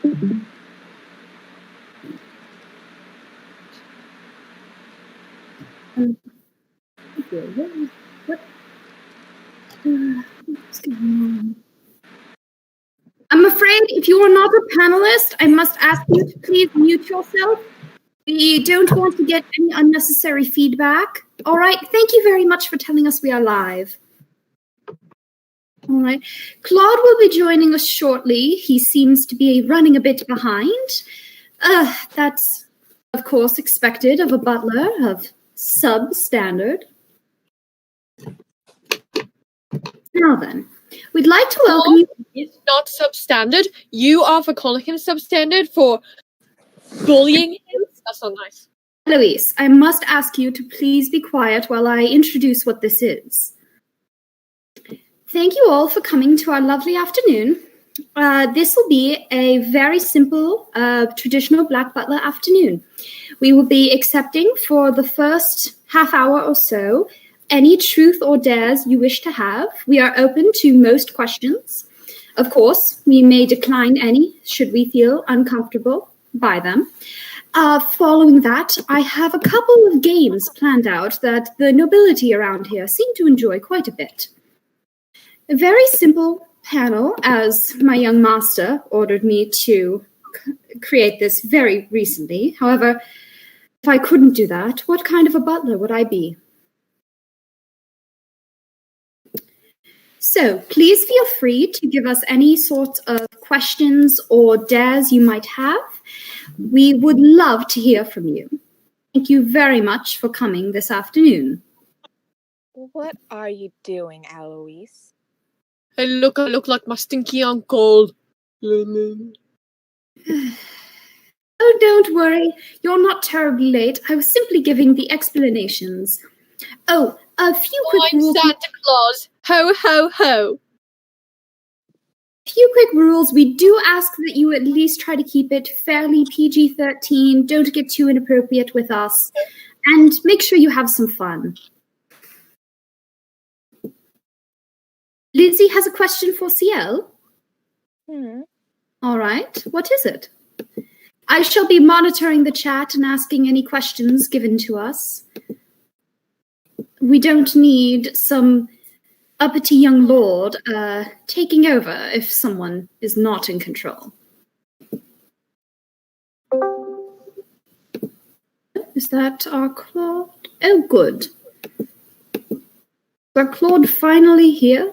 What? What's going on? I'm afraid if you are not a panelist, I must ask you to please mute yourself. We don't want to get any unnecessary feedback. All right, thank you very much for telling us we are live. All right, Claude will be joining us shortly. He seems to be running a bit behind. That's, of course, expected of a butler of substandard. Now then, we'd like to welcome you. It's not substandard. You are for calling him substandard for bullying him. That's not nice. Eloise, I must ask you to please be quiet while I introduce what this is. Thank you all for coming to our lovely afternoon. This will be a very simple, traditional Black Butler afternoon. We will be accepting for the first half hour or so any truth or dares you wish to have. We are open to most questions. Of course, we may decline any should we feel uncomfortable by them. Following that, I have a couple of games planned out that the nobility around here seem to enjoy quite a bit. A very simple panel, as my young master ordered me to create this very recently. However, if I couldn't do that, what kind of a butler would I be? So please feel free to give us any sort of questions or dares you might have. We would love to hear from you. Thank you very much for coming this afternoon. What are you doing, Aloise? I look like my stinky uncle. Oh, don't worry. You're not terribly late. I was simply giving the explanations. Oh, a few quick I'm rules. Santa Claus. Ho, ho, ho. Few quick rules. We do ask that you at least try to keep it fairly PG-13. Don't get too inappropriate with us. And make sure you have some fun. Lindsay has a question for Ciel. All right. What is it? I shall be monitoring the chat and asking any questions given to us. We don't need some uppity young lord taking over if someone is not in control. Is that our Claude? Oh, good. Is our Claude finally here?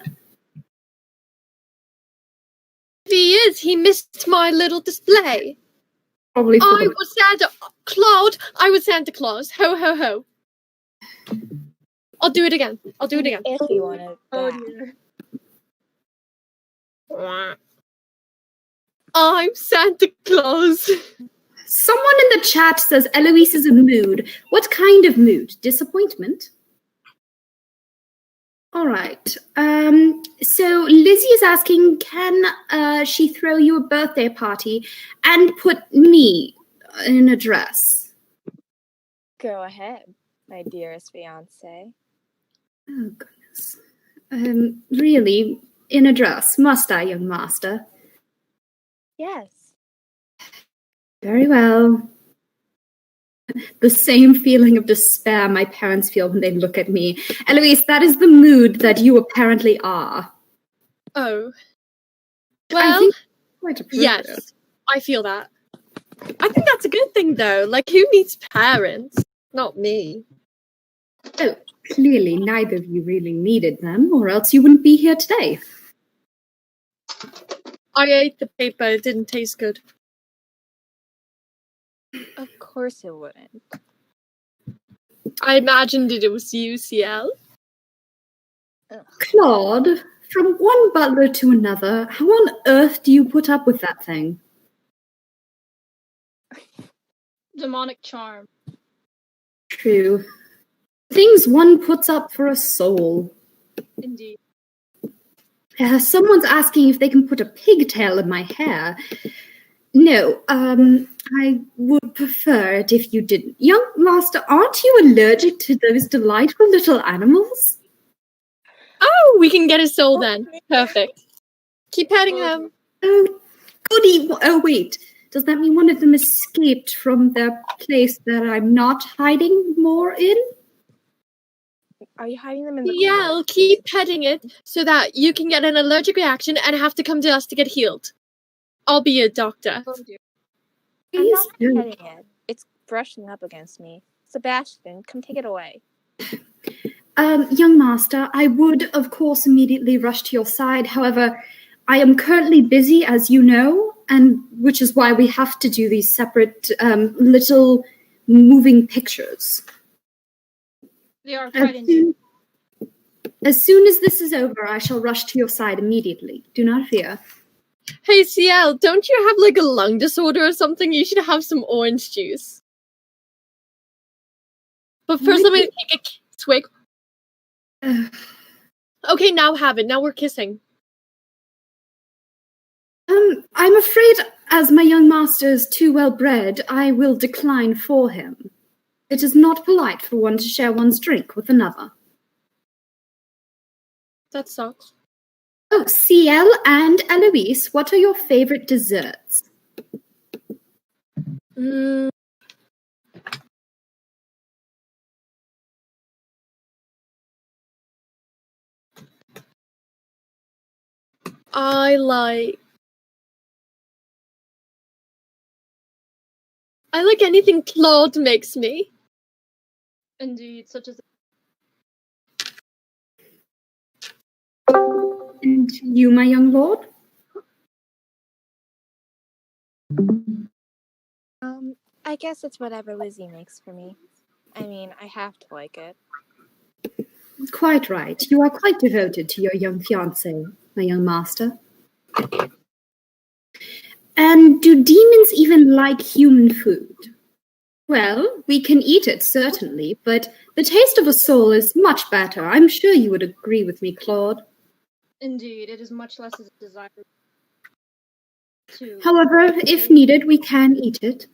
He is. He missed my little display. Probably. I was Santa Claude. I was Santa Claus. Ho, ho, ho. I'll do it again. If you wanted that. Dear. I'm Santa Claus. Someone in the chat says Eloise is a mood. What kind of mood? Disappointment? All right. So Lizzie is asking, can she throw you a birthday party and put me in a dress? Go ahead, my dearest fiancé. Oh, goodness. Really, in a dress, must I, young master? Yes. Very well. The same feeling of despair my parents feel when they look at me. Eloise, that is the mood that you apparently are. Oh. I Well, think quite appropriate. yes, I feel that. I think that's a good thing, though. Like, who needs parents? Not me. Oh, clearly neither of you really needed them, or else you wouldn't be here today. I ate the paper. It didn't taste good. Of course it wouldn't. I imagined it was you, Ciel. Claude, from one butler to another, how on earth do you put up with that thing? Demonic charm. True. Things one puts up for a soul. Indeed. Someone's asking if they can put a pigtail in my hair. No, I would prefer it if you didn't. Young master, aren't you allergic to those delightful little animals? Oh, we can get his soul then. Perfect. Keep petting them. Oh, good somebody... Oh, wait. Does that mean one of them escaped from their place that I'm not hiding more in? Are you hiding them in the Yeah, I'll keep petting it so that you can get an allergic reaction and have to come to us to get healed. I'll be a doctor. Oh dear. I'm not Please don't. petting it. It's brushing up against me. Sebastian, come take it away. Young master, I would, of course, immediately rush to your side. However, I am currently busy, as you know, and which is why we have to do these separate little moving pictures. They are quite indeed. As soon as this is over, I shall rush to your side immediately. Do not fear. Hey, Ciel, don't you have like a lung disorder or something? You should have some orange juice. But first, let me take a swig. Okay, now have it. Now we're kissing. I'm afraid, as my young master is too well bred, I will decline for him. It is not polite for one to share one's drink with another. That sucks. Oh, Ciel and Eloise, what are your favorite desserts? I like anything Claude makes me. Indeed, such as And you, my young lord? I guess it's whatever Lizzie makes for me. I mean, I have to like it. Quite right. You are quite devoted to your young fiancé, my young master. And do demons even like human food? Well, we can eat it, certainly, but the taste of a soul is much better. I'm sure you would agree with me, Claude. indeed, it is much less desirable to. However, if needed, we can eat it.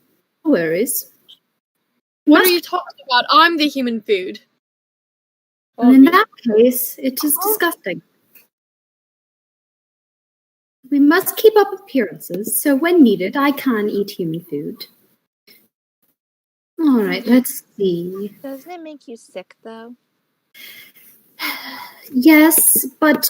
No worries. What are you talking about? I'm the human food. And in that case, it is disgusting. We must keep up appearances, so when needed, I can eat human food. All right, let's see. Doesn't it make you sick, though? Yes, but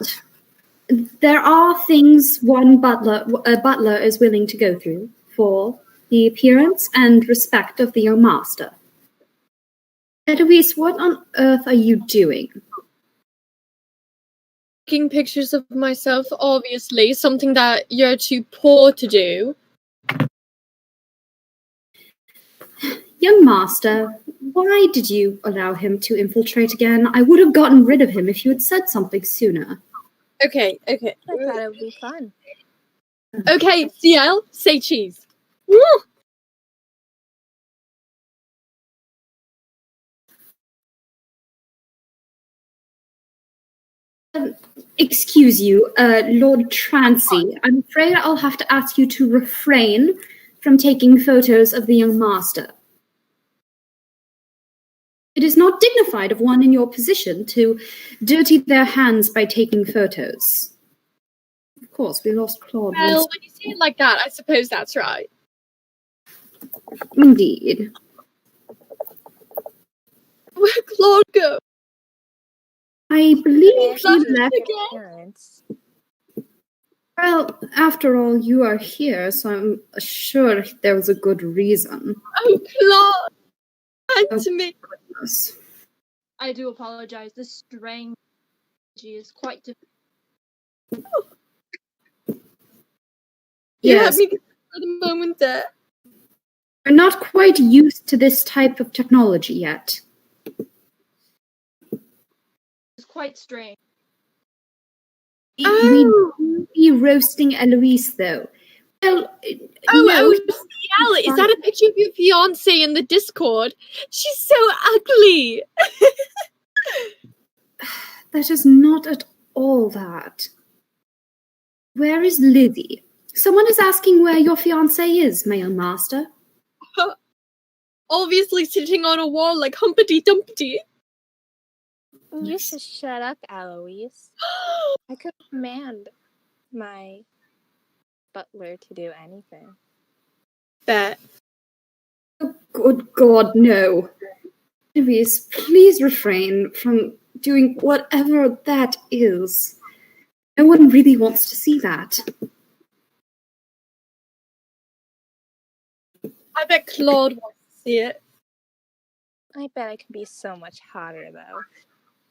there are things a butler is willing to go through for the appearance and respect of the young master. Eloise, what on earth are you doing? Taking pictures of myself, obviously, something that you're too poor to do. Young master, why did you allow him to infiltrate again? I would have gotten rid of him if you had said something sooner. Okay. I thought it would be fun. Okay, Ciel, say cheese. Woo! Excuse you, Lord Trancy. I'm afraid I'll have to ask you to refrain from taking photos of the young master. It is not dignified of one in your position to dirty their hands by taking photos. Of course, we lost Claude. Well, when you say it like that, I suppose that's right. Indeed. Where'd Claude go? I believe he That's left. Parents. Well, after all, you are here, so I'm sure there was a good reason. Oh, Claude! And to me. Yes. I do apologize. This strain is quite difficult. You Yes. had me for the moment there. We're not quite used to this type of technology yet. It's quite strange. We will be roasting Eloise, though. Well, Oh, Ciel, is that a picture of your fiancé in the Discord? She's so ugly. that is not at all that. Where is Lizzie? Someone is asking where your fiancé is, my young master. Obviously sitting on a wall like Humpty Dumpty. You should shut up, Eloise. I could command my Butler to do anything. Bet. Oh, good God, no. Anyways, please refrain from doing whatever that is. No one really wants to see that. I bet Claude wants to see it. I bet I could be so much hotter, though.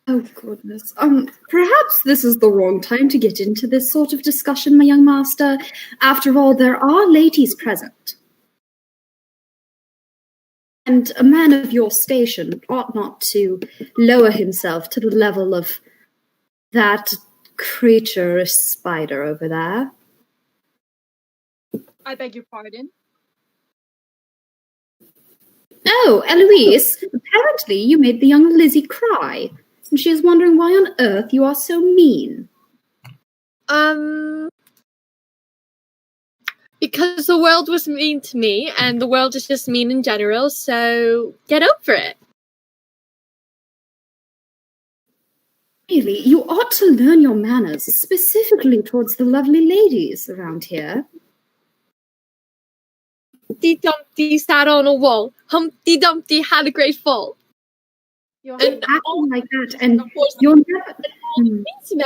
Oh, goodness. Perhaps this is the wrong time to get into this sort of discussion, my young master. After all, there are ladies present. And a man of your station ought not to lower himself to the level of that creature, a spider over there. I beg your pardon. Oh, Eloise, apparently you made the young Lizzie cry, and she is wondering why on earth you are so mean. Because the world was mean to me, and the world is just mean in general, so get over it. Really, you ought to learn your manners, specifically towards the lovely ladies around here. Humpty Dumpty sat on a wall. Humpty Dumpty had a great fall. And acting like that, and of course, you'll never... these men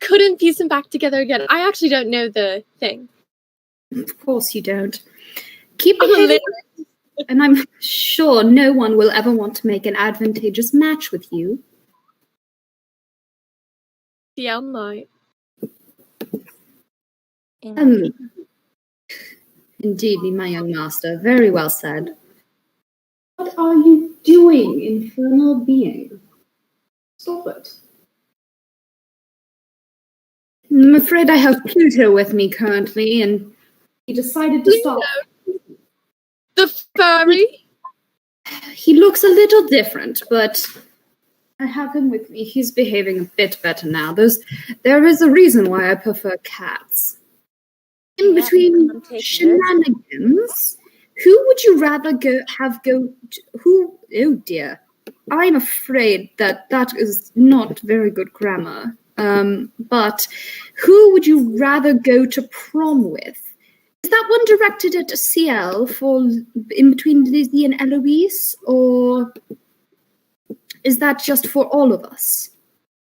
couldn't piece them back together again. I actually don't know the thing. Of course you don't. Keep I'm behaving, and I'm sure no one will ever want to make an advantageous match with you. Yeah, might. Indeed, my young master. Very well said. What are you doing, infernal being? Stop it. I'm afraid I have Pluto with me currently, and he decided to stop. The furry? He looks a little different, but I have him with me. He's behaving a bit better now. There is a reason why I prefer cats. In between shenanigans, who would you rather oh dear. I'm afraid that is not very good grammar. But who would you rather go to prom with? Is that one directed at Ciel for in between Lizzie and Eloise, or is that just for all of us?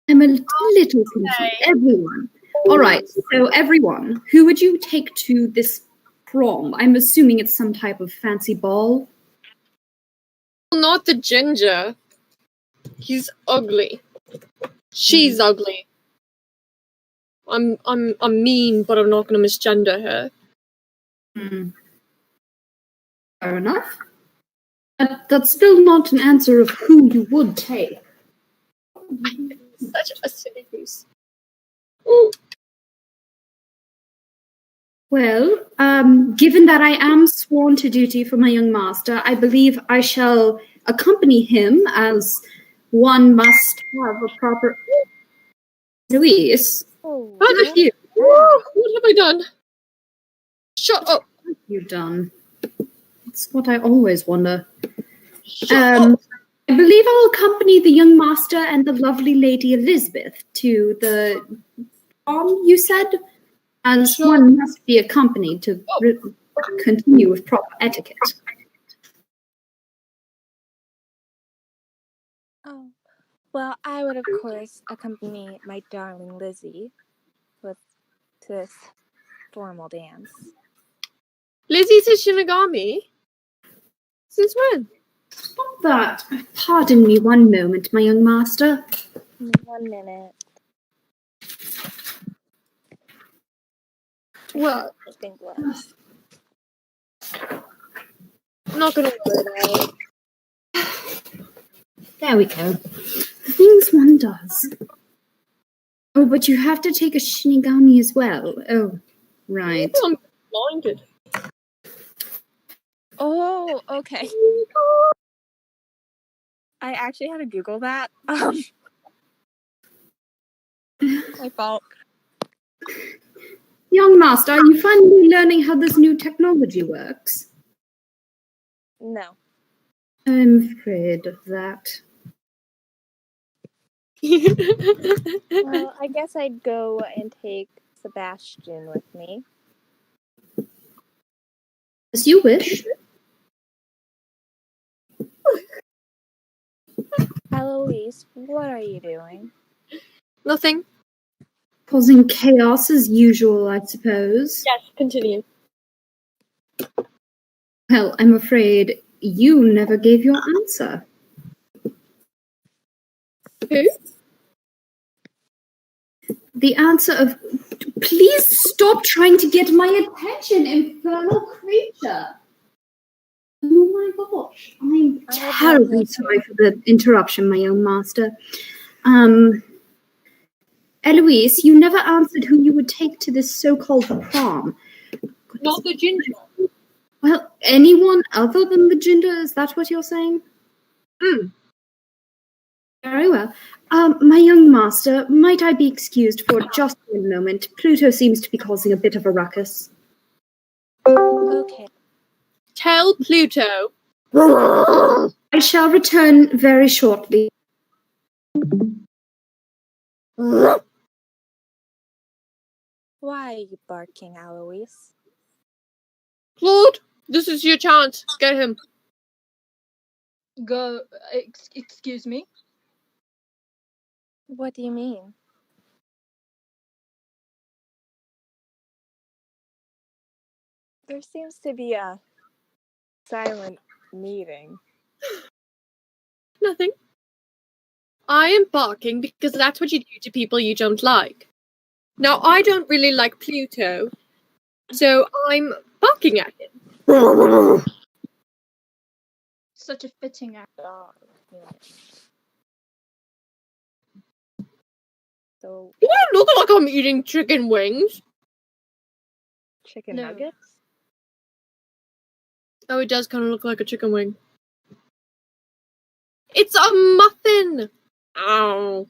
I'm a little confused. Everyone. All right, so everyone, who would you take to this prom? I'm assuming it's some type of fancy ball. Not the ginger. He's ugly. She's ugly. I'm mean, but I'm not gonna misgender her. Fair enough. That's still not an answer of who you would take. Such a silly goose. Well, given that I am sworn to duty for my young master, I believe I shall accompany him, as one must have a proper... Louise, what have you? What have I done? Shut up. What have you done? It's what I always wonder. Shut up. I believe I'll accompany the young master and the lovely Lady Elizabeth to the prom, you said? As one must be accompanied to continue with proper etiquette. Oh, well, I would, of course, accompany my darling Lizzie to this formal dance. Lizzie's a Shinigami? Since when? Stop that. Pardon me one moment, my young master. 1 minute. Well, I think was. I'm not gonna worry. There we go. The things one does. Oh, but you have to take a Shinigami as well. Oh, right. I'm blinded. Oh, okay. I actually had to Google that. My fault. Young master, are you finally learning how this new technology works? No. I'm afraid of that. Well, I guess I'd go and take Sebastian with me. As you wish. Eloise, what are you doing? Nothing. Causing chaos as usual, I suppose. Yes, continue. Well, I'm afraid you never gave your answer. Who? The answer of... Please stop trying to get my attention, infernal creature! Oh my gosh, I'm terribly sorry for the interruption, my own master. Eloise, you never answered who you would take to this so-called prom. Not the ginger. Well, anyone other than the ginger, is that what you're saying? Very well. My young master, might I be excused for just one moment? Pluto seems to be causing a bit of a ruckus. Okay. Tell Pluto. I shall return very shortly. Why are you barking, Eloise? Claude, this is your chance. Get him. Go. Excuse me. What do you mean? There seems to be a silent meeting. Nothing. I am barking because that's what you do to people you don't like. Now, I don't really like Pluto, so I'm barking at him. Such a fitting act. So, Do I look like I'm eating chicken wings? chicken No. nuggets? Oh, it does kind of look like a chicken wing. It's a muffin! Ow.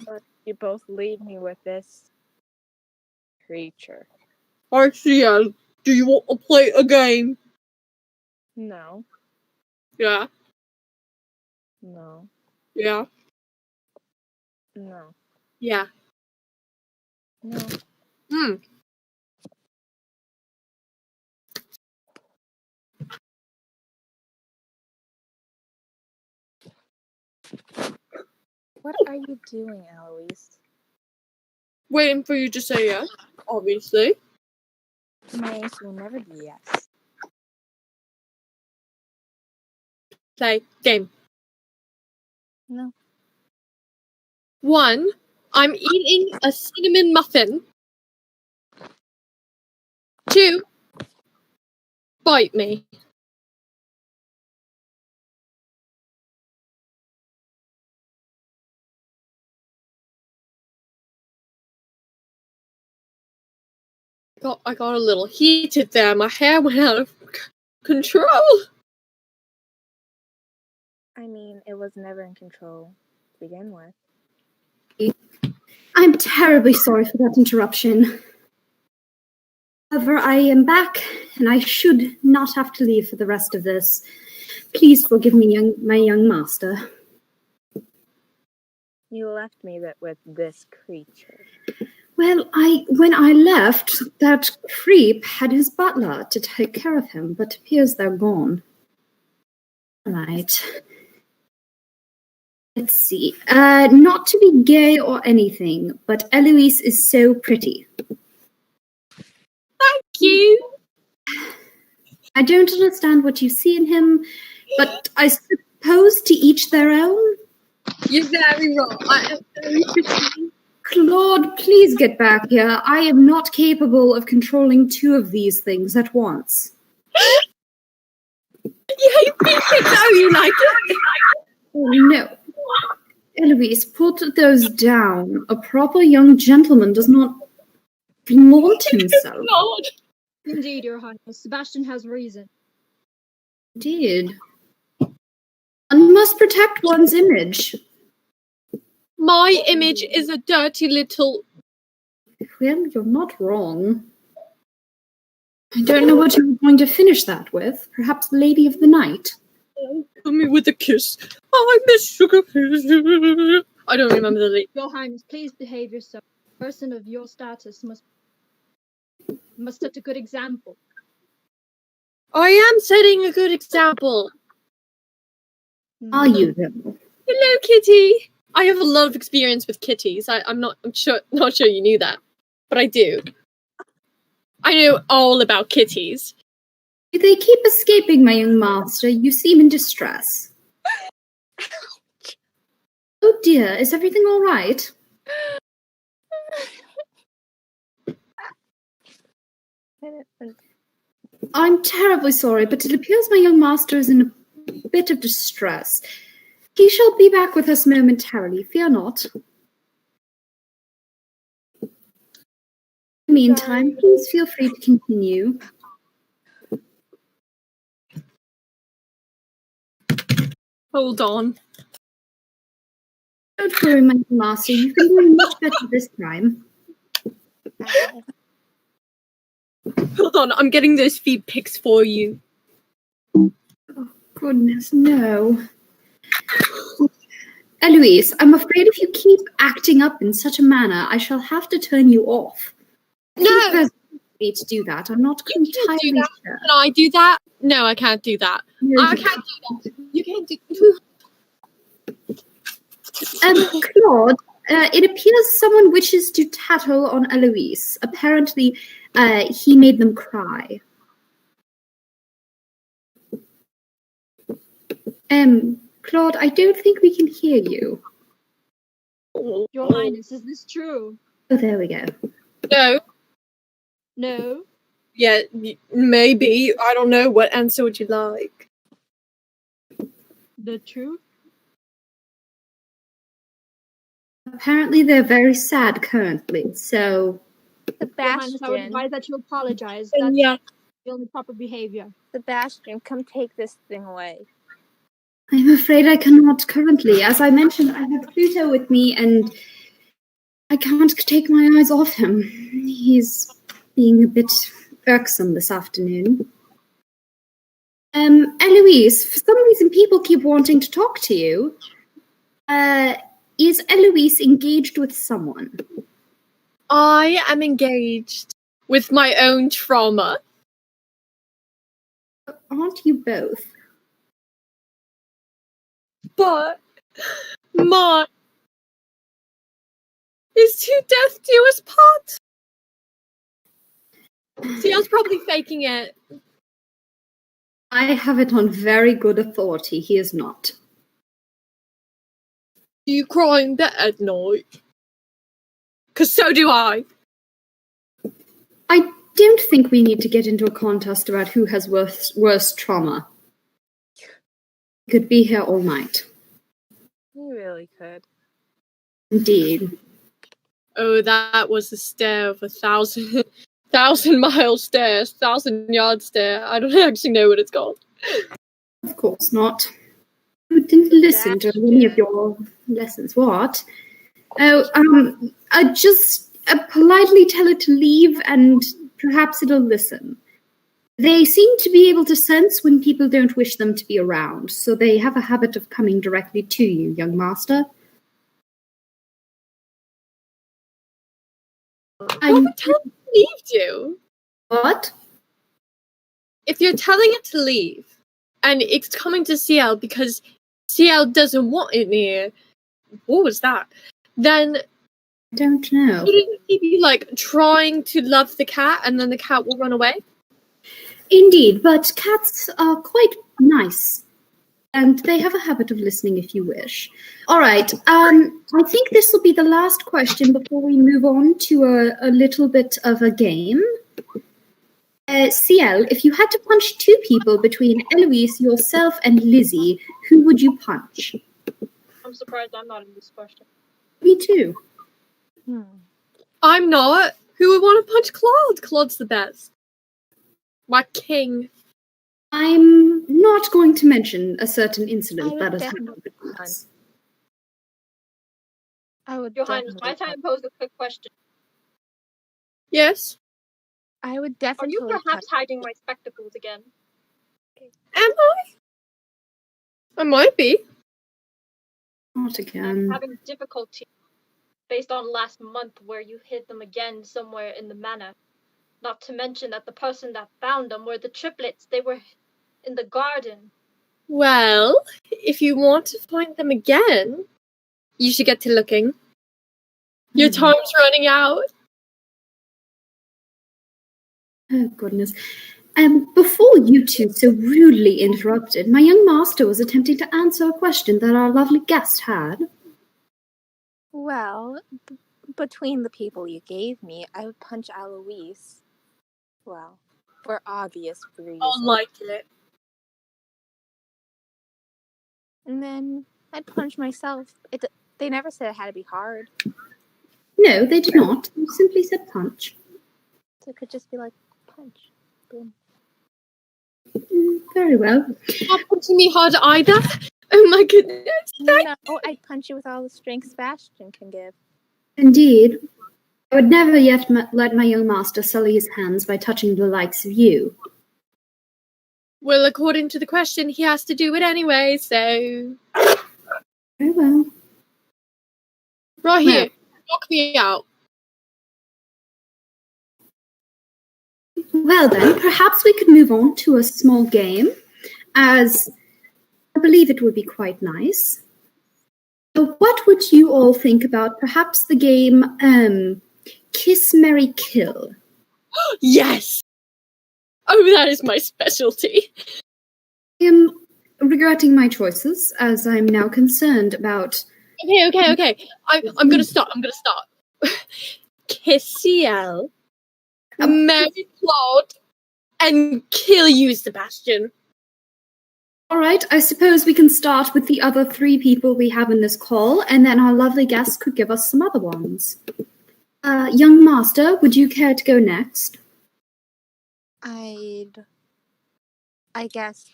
But you both leave me with this creature. Alright, Ciel, do you want to play a game? No. Yeah, No. yeah, No. yeah. No. Hmm. What are you doing, Eloise? Waiting for you to say yes, obviously. My answer will never be yes. Play game. No. 1. I'm eating a cinnamon muffin. 2. Bite me. I got a little heated there. My hair went out of control. I mean, it was never in control to begin with. I'm terribly sorry for that interruption. However, I am back, and I should not have to leave for the rest of this. Please forgive me, my young master. You left me with this creature. Well, when I left, that creep had his butler to take care of him, but appears they're gone. Right. Let's see. Not to be gay or anything, but Eloise is so pretty. Thank you. I don't understand what you see in him, but I suppose to each their own. You're very wrong. I am very pretty. Claude, please get back here. I am not capable of controlling two of these things at once. You hate me, how you like it. Oh, no. Eloise, put those down. A proper young gentleman does not flaunt himself. Lord. Indeed, Your Highness. Sebastian has reason. Indeed. One must protect one's image. My image is a dirty little... Well, you're not wrong. I don't know what you were going to finish that with. Perhaps Lady of the Night. Come me with a kiss. I miss sugar. I don't remember the lead. Your Highness, please behave yourself. A person of your status must... must set a good example. I am setting a good example. Are you, though? Hello, kitty. I have a lot of experience with kitties. I'm not sure you knew that, but I do. I know all about kitties. Do they keep escaping, my young master? You seem in distress. Oh dear, is everything all right? I'm terribly sorry, but it appears my young master is in a bit of distress. He shall be back with us momentarily, fear not. In the meantime, please feel free to continue. Hold on. Don't worry, my young master, you've been doing much better this time. Hold on, I'm getting those feed pics for you. Oh, goodness, no. Eloise, I'm afraid if you keep acting up in such a manner, I shall have to turn you off. No! There's no way to do that. I'm not entirely sure. Can I do that? No, I can't do that. No, I can't do that. You can't do. Claude, it appears someone wishes to tattle on Eloise. Apparently, he made them cry. Claude, I don't think we can hear you. Your Highness, is this true? Oh, there we go. No. No. Yeah, maybe. I don't know. What answer would you like? The truth? Apparently, they're very sad currently, so... Your Highness, I would Sebastian, advise that you apologize. And That's yeah. the only proper behavior. Sebastian, come take this thing away. I'm afraid I cannot currently. As I mentioned, I have Pluto with me, and I can't take my eyes off him. He's being a bit irksome this afternoon. Eloise, for some reason people keep wanting to talk to you. Is Eloise engaged with someone? I am engaged with my own trauma. Aren't you both? But Ma is to death do us part. Ciel's probably faking it. I have it on very good authority. He is not. Do you cry in bed at night? 'Cause so do I. I don't think we need to get into a contest about who has worse trauma. We could be here all night. You really could. Indeed. Oh, that was the stare of 1,000-mile stare, 1,000-yard stare. I don't actually know what it's called. Of course not. You didn't listen to any of your lessons. What? Oh, I just politely tell it to leave and perhaps it'll listen. They seem to be able to sense when people don't wish them to be around, so they have a habit of coming directly to you, young master. What would tell it to leave you? What? If you're telling it to leave, and it's coming to Ciel because Ciel doesn't want it near, what was that? Then I don't know. shouldn't he be like trying to love the cat, and then the cat will run away? Indeed, but cats are quite nice. And they have a habit of listening if you wish. All right. I think this will be the last question before we move on to a little bit of a game. Ciel, if you had to punch two people between Eloise, yourself, and Lizzie, who would you punch? I'm surprised I'm not in this question. Me too. I'm not. Who would want to punch Claude? Claude's the best. My king. I'm not going to mention a certain incident that has happened between us. I would Your Highness, my definitely time pose a quick question. Yes? I would Are definitely you perhaps hiding my spectacles again? Am I? I might be. Not I'm again. having difficulty based on last month where you hid them again somewhere in the manor. Not to mention that the person that found them were the triplets. They were in the garden. Well, if you want to find them again, you should get to looking. Your time's running out. Oh, goodness. Before you two so rudely interrupted, my young master was attempting to answer a question that our lovely guest had. Well, between the people you gave me, I would punch Aloise. Well, for obvious reasons. I'll like it. And then I'd punch myself. They never said it had to be hard. No, they did not. They simply said punch. So it could just be like, punch. Boom. Very well. Not punching me hard either. Oh my goodness. No, I'd punch you with all the strength Sebastian can give. Indeed. I would never yet let my young master sully his hands by touching the likes of you. Well, according to the question, he has to do it anyway, so... Very well. Right here. Knock me out. Well then, perhaps we could move on to a small game, as I believe it would be quite nice. So what would you all think about perhaps the game Kiss, Marry, Kill? Yes! Oh, that is my specialty. I am regretting my choices, as I'm now concerned about... Okay. I'm gonna start. Kiss Ciel, marry Claude, and kill you, Sebastian. All right, I suppose we can start with the other 3 people we have in this call, and then our lovely guest could give us some other ones. Young master, would you care to go next? I guess,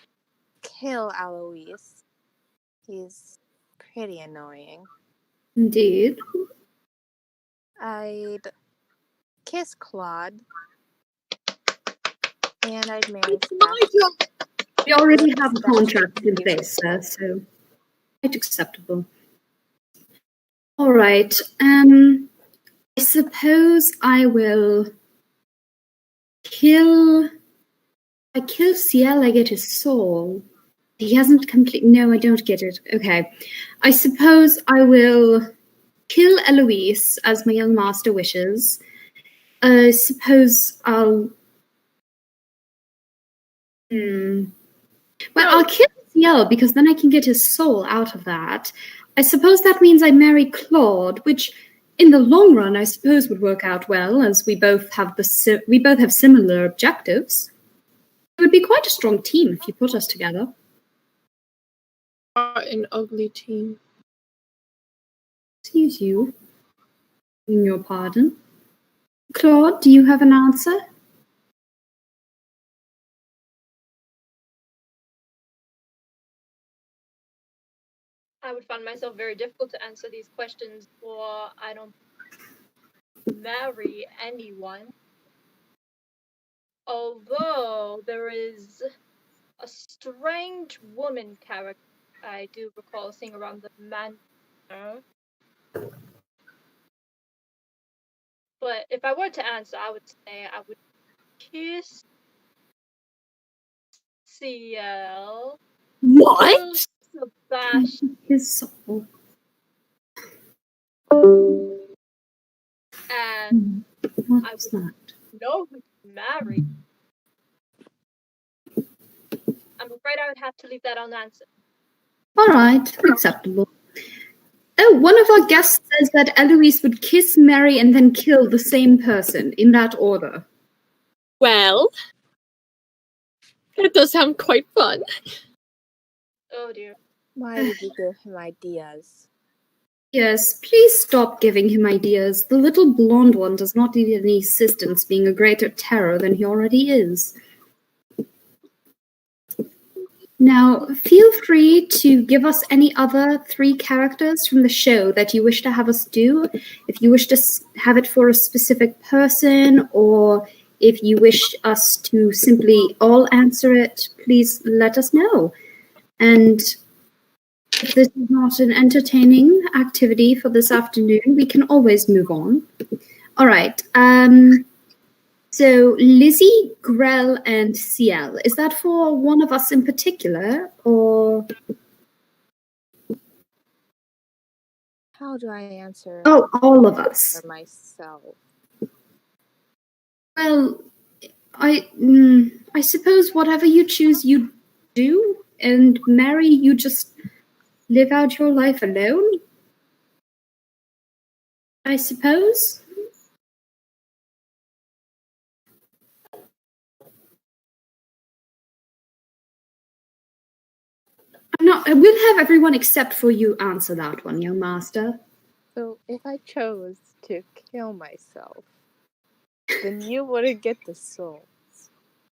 kill Aloise. He's pretty annoying. Indeed. I'd kiss Claude. And I'd marry Sebastian. We already have a contract in place, sir, so quite acceptable. All right. I suppose I will kill... I kill Ciel, I get his soul. He hasn't complete... No, I don't get it. Okay. I suppose I will kill Eloise, as my young master wishes. I suppose I'll... Well, I'll kill Ciel, because then I can get his soul out of that. I suppose that means I marry Claude, which... in the long run, I suppose would work out well, as we both have similar objectives. It would be quite a strong team if you put us together. An ugly team. Excuse you. In your pardon. Claude, do you have an answer? I would find myself very difficult to answer these questions, for I don't marry anyone. Although there is a strange woman character I do recall seeing around the manor. But if I were to answer, I would say I would kiss Ciel. What? Sebastian. His soul. And What I was would that? know who to marry. I'm afraid I would have to leave that unanswered. All right, acceptable. Oh, one of our guests says that Eloise would kiss, marry, and then kill the same person in that order. Well, that does sound quite fun. Oh dear. Why would you give him ideas? Yes, please stop giving him ideas. The little blonde one does not need any assistance, being a greater terror than he already is. Now, feel free to give us any other 3 characters from the show that you wish to have us do. If you wish to have it for a specific person, or if you wish us to simply all answer it, please let us know. And if this is not an entertaining activity for this afternoon, we can always move on. All right. So, Lizzie, Grell, and Ciel. Is that for one of us in particular, or? How do I answer? Oh, all of us. For myself. Well, I suppose whatever you choose, you do, and Mary, you just live out your life alone. I suppose. I will have everyone except for you answer that one, young master. So if I chose to kill myself, then you wouldn't get the souls.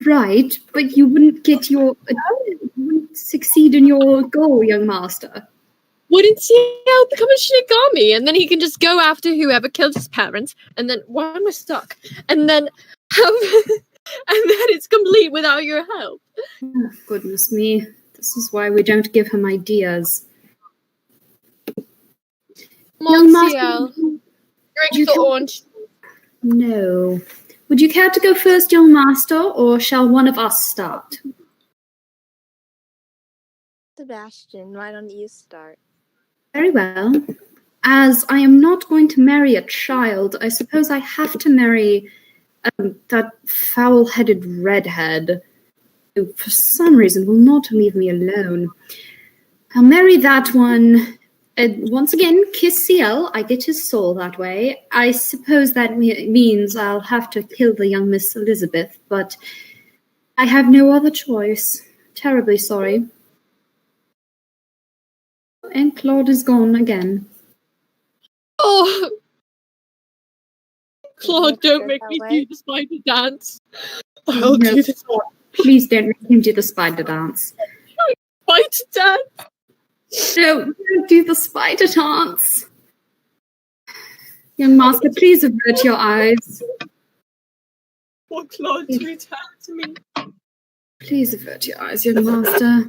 Right, but you wouldn't get you wouldn't succeed in your goal, young master. Wouldn't Ciel become a Shinigami, and then he can just go after whoever killed his parents, and then why am I stuck? And then have, and then it's complete without your help. Oh, goodness me. This is why we don't give him ideas. Young master, Ciel, drink the orange. No. Would you care to go first, young master, or shall one of us start? Sebastian, why don't you start? Very well. As I am not going to marry a child, I suppose I have to marry that foul-headed redhead who, for some reason, will not leave me alone. I'll marry that one. Once again, kiss Ciel. I get his soul that way. I suppose that means I'll have to kill the young Miss Elizabeth, but I have no other choice. Terribly sorry. And Claude is gone again. Oh, Claude, don't make me do the spider dance. I'll do this. Please don't make him do the spider dance. Spider dance? No, don't do the spider dance. Young master, please avert your eyes. For Claude to return to me. Please avert your eyes, young master.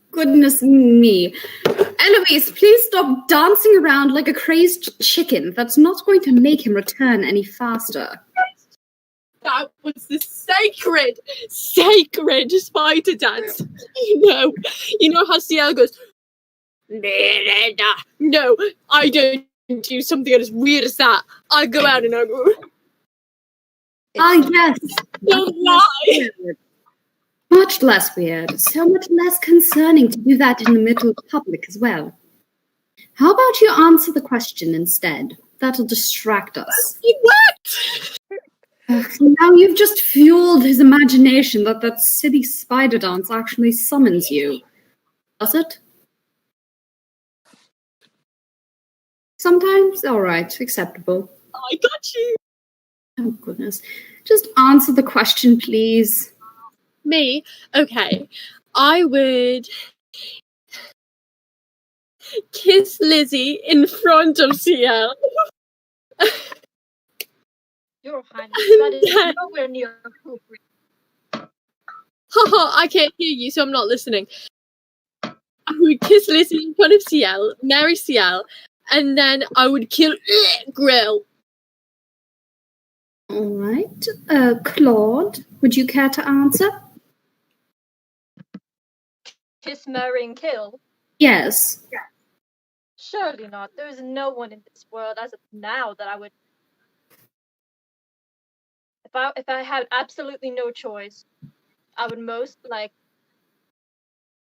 Goodness me. Eloise, please stop dancing around like a crazed chicken. That's not going to make him return any faster. That was the sacred spider dance. You know how Ciel goes, no, I don't do something as weird as that. I go out and I go, yes. don't lie. Much less weird. So much less concerning to do that in the middle of public as well. How about you answer the question instead? That'll distract us. What? Now you've just fueled his imagination that silly spider dance actually summons you. Does it? Sometimes? Alright, acceptable. I got you. Oh, goodness. Just answer the question, please. Me? Okay. I would kiss Lizzie in front of Ciel. Your Highness, that is nowhere near appropriate. Haha, I can't hear you, so I'm not listening. I would kiss Lizzie in front of Ciel, marry Ciel, and then I would kill Grill. Alright. Claude, would you care to answer? Kiss, marry, and kill? Yes. Surely not. There is no one in this world as of now that I would... If I had absolutely no choice, I would most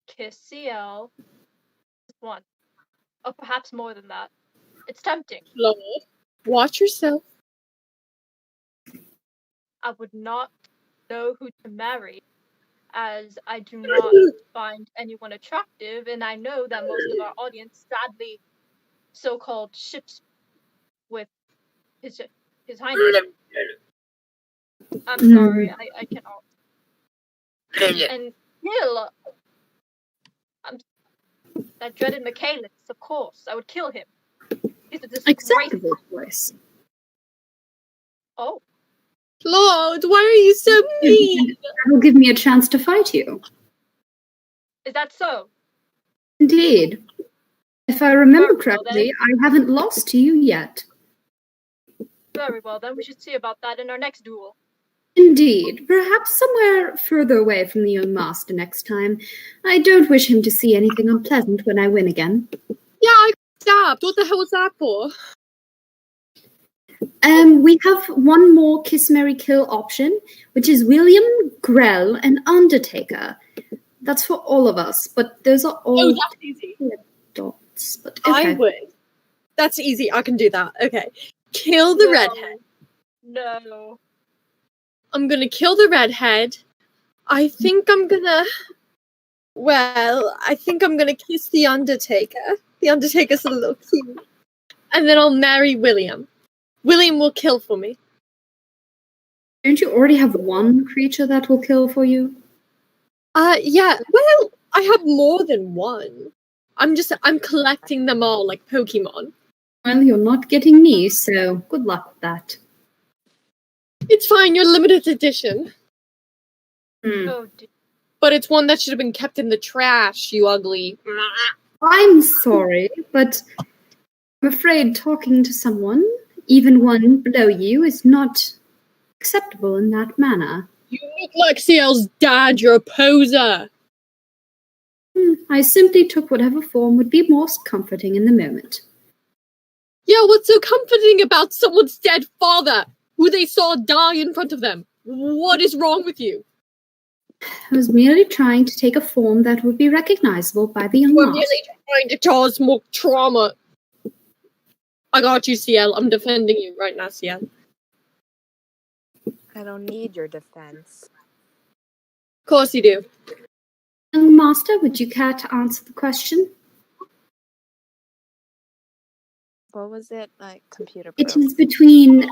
kiss Ciel once. Or perhaps more than that. It's tempting. Claude, watch yourself. I would not know who to marry, as I do not find anyone attractive, and I know that most of our audience sadly so-called ships with his Highness. I'm sorry, I cannot. And kill that dreaded Michaelis, of course. I would kill him. He's a disgrace. Acceptable choice. Oh. Claude, why are you so mean? That will give me a chance to fight you. Is that so? Indeed. If I remember Very well, correctly, I haven't lost to you yet. Very well, then we should see about that in our next duel. Indeed. Perhaps somewhere further away from the young master next time. I don't wish him to see anything unpleasant when I win again. Yeah, I got stabbed. What the hell was that for? We have one more Kiss, Marry, Kill option, which is William, Grell, and Undertaker. That's for all of us, but those are all Oh, that's easy. dots. But okay. I would. That's easy. I can do that. Okay. Kill the redhead. No. I'm gonna kill the redhead. I think I'm gonna kiss the Undertaker. The Undertaker's a little cute. And then I'll marry William. William will kill for me. Don't you already have one creature that will kill for you? Yeah. Well, I have more than one. I'm collecting them all like Pokemon. Well, you're not getting me, so good luck with that. It's fine, you're limited edition. Oh dear. But it's one that should have been kept in the trash, you ugly. I'm sorry, but I'm afraid talking to someone, even one below you, is not acceptable in that manner. You look like Ciel's dad, you're a poser. I simply took whatever form would be most comforting in the moment. Yeah, what's so comforting about someone's dead father, who they saw die in front of them? What is wrong with you? I was merely trying to take a form that would be recognizable by the young We're master. merely trying to cause more trauma. I got you, Ciel. I'm defending you right now, Ciel. I don't need your defense. Of course you do. Young master, would you care to answer the question? What was it? Like computer It broke. is between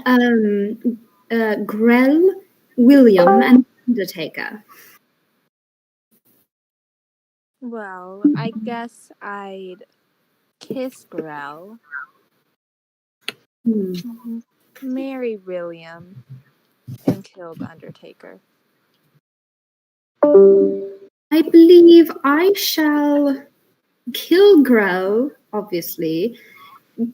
Grell, William, and Undertaker. Well, I guess I'd kiss Grell, marry William, and kill the Undertaker. I believe I shall kill Grell, obviously,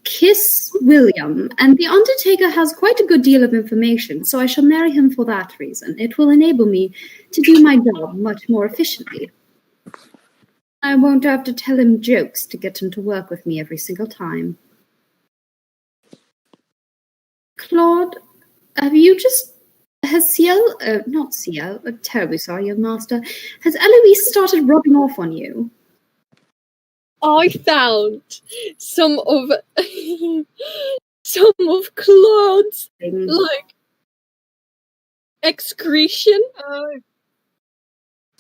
kiss William, and the Undertaker has quite a good deal of information, so I shall marry him for that reason. It will enable me to do my job much more efficiently. I won't have to tell him jokes to get him to work with me every single time. Claude, has Ciel, not Ciel, terribly sorry, young master, has Eloise started rubbing off on you? I found some of Claude's like excretion.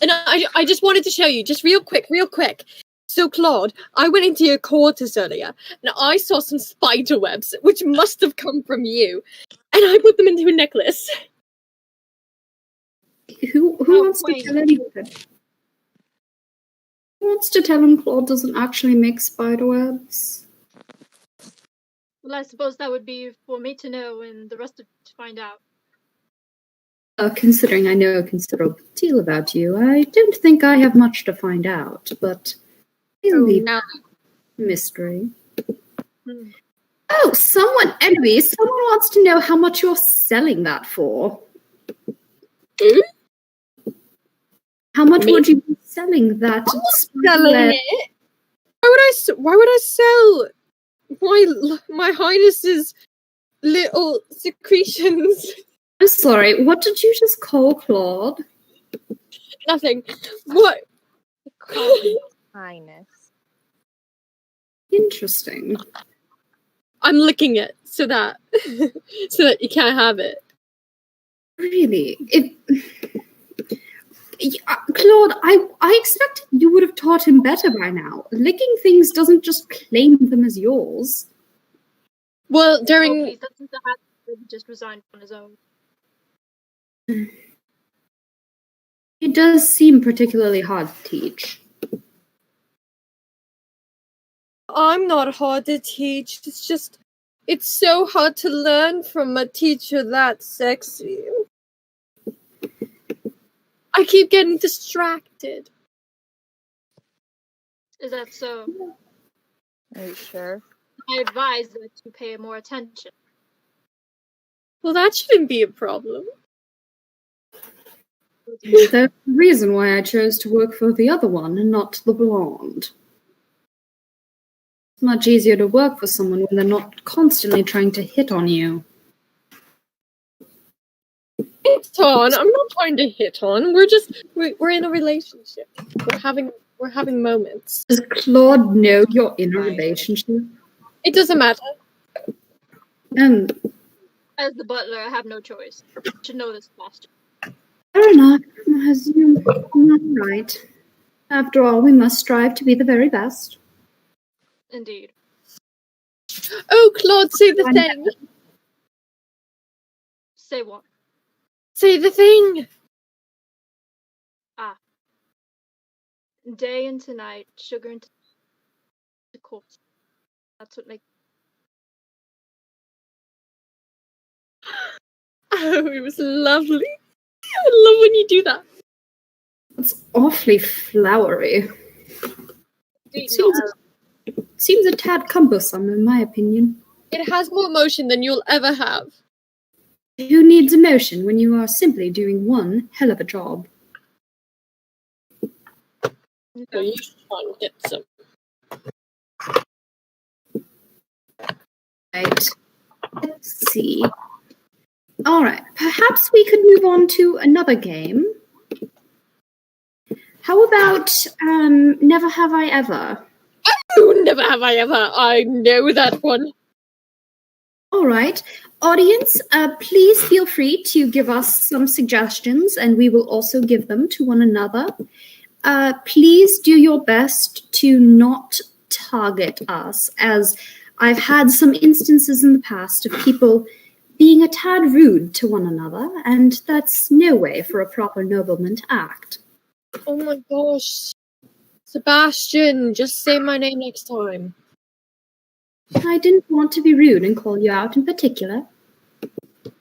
And I just wanted to show you, just real quick. So, Claude, I went into your quarters earlier, and I saw some spider webs, which must have come from you, and I put them into a necklace. Who wants to tell anyone? Who wants to tell him Claude doesn't actually make spiderwebs? Well, I suppose that would be for me to know and the rest of you to find out. Considering I know a considerable deal about you, I don't think I have much to find out, but it'll be mystery. Oh, someone wants to know how much you're selling that for. How much would you be selling that? Selling it? Why would I sell my highness's little secretions? I'm sorry, what did you just call Claude? Nothing. What? Highness. Interesting. I'm licking it so that you can't have it. Really? Claude, I expected you would have taught him better by now. Licking things doesn't just claim them as yours. Well, Please, that's the hat that he just resigned on his own. It does seem particularly hard to teach. I'm not hard to teach. It's so hard to learn from a teacher that sexy. I keep getting distracted. Is that so? Are you sure? I advise that you pay more attention. Well, that shouldn't be a problem. There's a reason why I chose to work for the other one and not the blonde. It's much easier to work for someone when they're not constantly trying to hit on you. Hit on? I'm not trying to hit on. We're in a relationship. We're having moments. Does Claude know you're in a relationship? It doesn't matter. As the butler, I have no choice. You should know this, Sebastian. Fair enough. As you're right. After all, we must strive to be the very best. Indeed. Oh, Claude, say the thing. Say what? Say the thing. Day into night, sugar into corpse. That's what makes. Oh, it was lovely. I love when you do that. It's awfully flowery. Indeed, Seems a tad cumbersome, in my opinion. It has more emotion than you'll ever have. Who needs emotion when you are simply doing one hell of a job? So you should try and get some. Right. Let's see. Alright, perhaps we could move on to another game. How about Never Have I Ever? Oh, never have I ever. I know that one. Alright. Audience, please feel free to give us some suggestions and we will also give them to one another. Please do your best to not target us, as I've had some instances in the past of people being a tad rude to one another, and that's no way for a proper nobleman to act. Oh my gosh. Sebastian, just say my name next time. I didn't want to be rude and call you out in particular.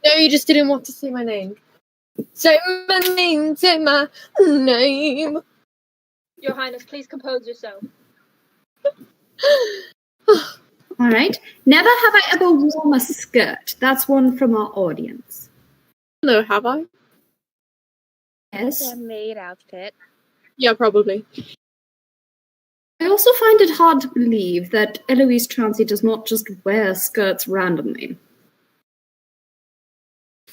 No, you just didn't want to say my name. Say my name, say my name. Your Highness, please compose yourself. Alright. Never have I ever worn a skirt. That's one from our audience. No, have I? Yes. A maid outfit. Yeah, probably. I also find it hard to believe that Eloise Transy does not just wear skirts randomly.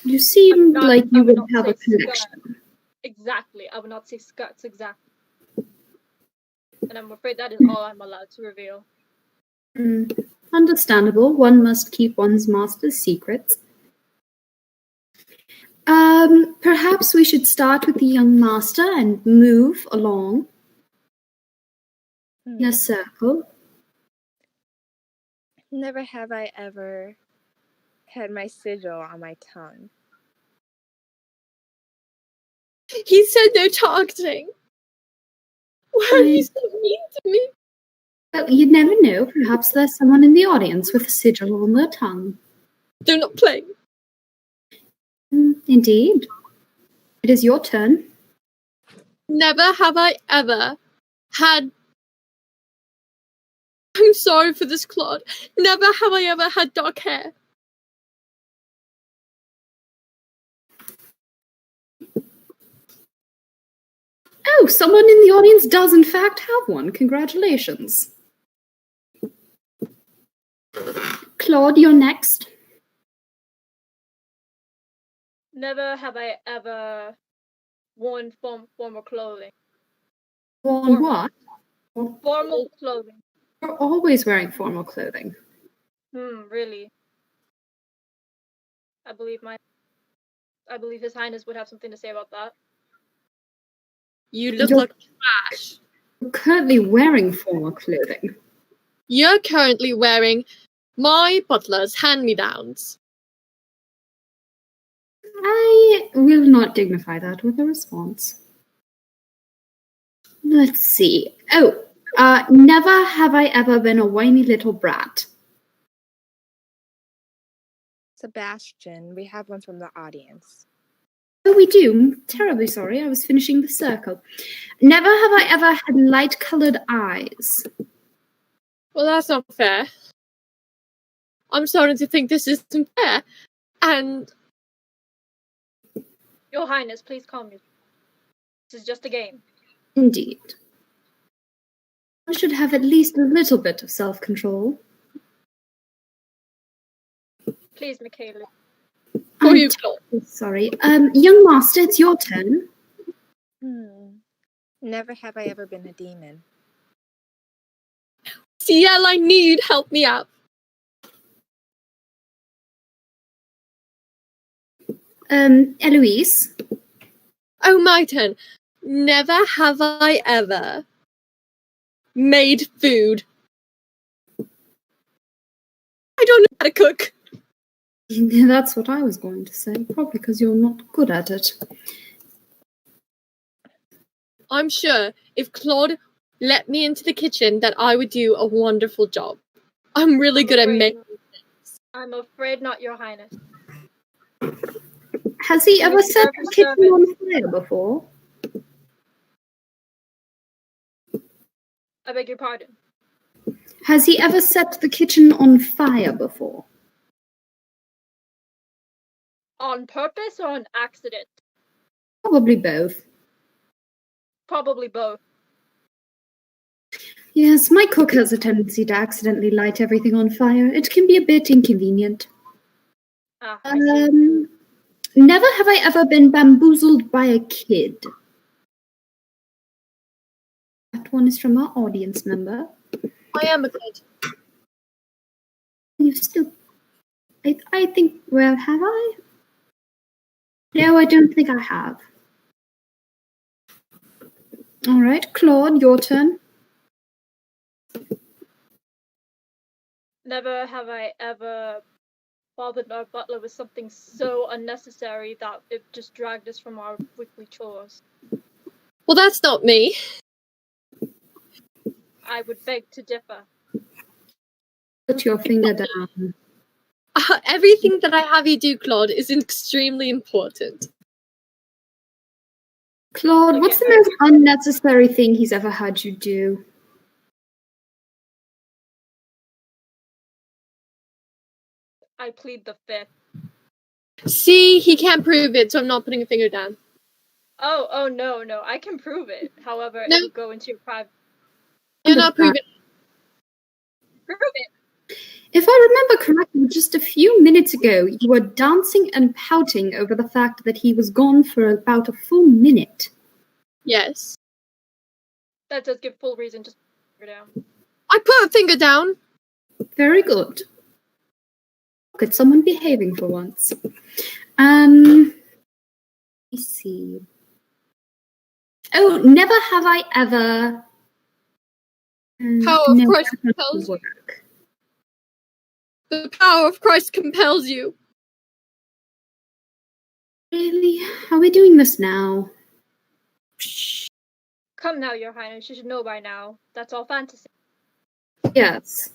You seem like you would have a collection. Exactly. I would not say skirts exactly. And I'm afraid that is all I'm allowed to reveal. Understandable. One must keep one's master's secrets. Perhaps we should start with the young master and move along in a circle. Never have I ever had my sigil on my tongue. He said no targeting. Why are you so mean to me? Well, you never know. Perhaps there's someone in the audience with a sigil on their tongue. They're not playing. Indeed. It is your turn. Never have I ever had... I'm sorry for this, Claude. Never have I ever had dark hair. Oh, someone in the audience does in fact have one. Congratulations. Claude, you're next. Never have I ever worn formal clothing. Worn what? Formal clothing. You're always wearing formal clothing. Really? I believe His Highness would have something to say about that. You look like trash. You're currently wearing formal clothing. You're currently wearing my butler's hand-me-downs. I will not dignify that with a response. Let's see. Oh, never have I ever been a whiny little brat. Sebastian, we have one from the audience. Oh, we do. Terribly sorry. I was finishing the circle. Never have I ever had light-colored eyes. Well, that's not fair. I'm starting to think this isn't fair. And Your Highness, please calm yourself. This is just a game. Indeed. I should have at least a little bit of self-control. Please, Michaela. for I'm you, Claude. sorry. Young master, it's your turn. Never have I ever been a demon. Ciel, I knew you'd help me out. Eloise. Oh, my turn. Never have I ever made food. I don't know how to cook. That's what I was going to say. Probably because you're not good at it. I'm sure if Claude let me into the kitchen that I would do a wonderful job. I'm really good at making. I'm afraid not, Your Highness. Has he ever set serve the a kitchen servant? on fire before? I beg your pardon. Has he ever set the kitchen on fire before? On purpose or on accident? Probably both. Probably both. Yes, my cook has a tendency to accidentally light everything on fire. It can be a bit inconvenient. Ah, I see. Never have I ever been bamboozled by a kid. That one is from our audience member. I am a kid. You still... I think... Well, have I? No, I don't think I have. All right, Claude, your turn. Never have I ever bothered our butler with something so unnecessary that it just dragged us from our weekly chores. Well, that's not me. I would beg to differ. Put your finger down. Everything that I have you do, Claude, is extremely important. Claude, what's the most unnecessary thing he's ever had you do? I plead the fifth. See, he can't prove it, so I'm not putting a finger down. Oh, no, I can prove it. However, No. it would go into your private... You're not proving Prove it! If I remember correctly, just a few minutes ago, you were dancing and pouting over the fact that he was gone for about a full minute. Yes. That does give full reason to finger down. I put a finger down. Very good. Look at someone behaving for once. Let me see. Oh, never have I ever... Power of no, Christ that doesn't compels you. work. The power of Christ compels you. Really? Are we doing this now? Come now, Your Highness, you should know by now. That's all fantasy. Yes.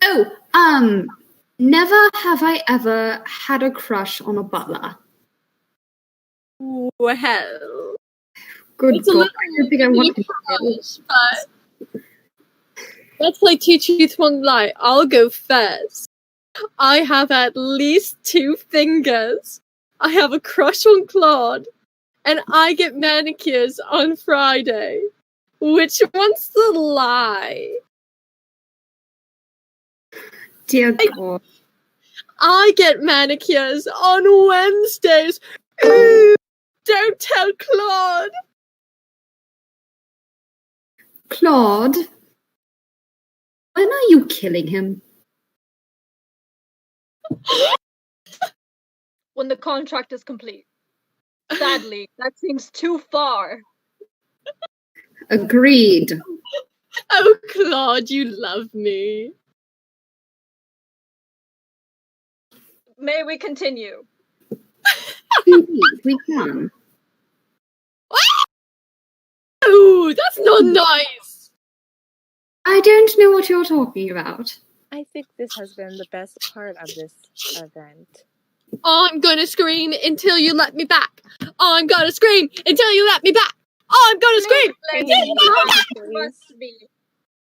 Oh, never have I ever had a crush on a butler. Well, Good it's a God, little I don't think I want to harsh, but let's play two truths, one lie. I'll go first. I have at least 2 fingers. I have a crush on Claude, and I get manicures on Friday. Which one's the lie? Dear God. I get manicures on Wednesdays. Ooh, don't tell Claude. Claude, when are you killing him? When the contract is complete. Sadly, that seems too far. Agreed. Oh, Claude, you love me. May we continue? Indeed, we can. Oh, that's not nice. I don't know what you're talking about. I think this has been the best part of this event. I'm gonna scream until you let me back. I'm gonna scream until you let me back. I'm gonna scream until you let me back. Trust me.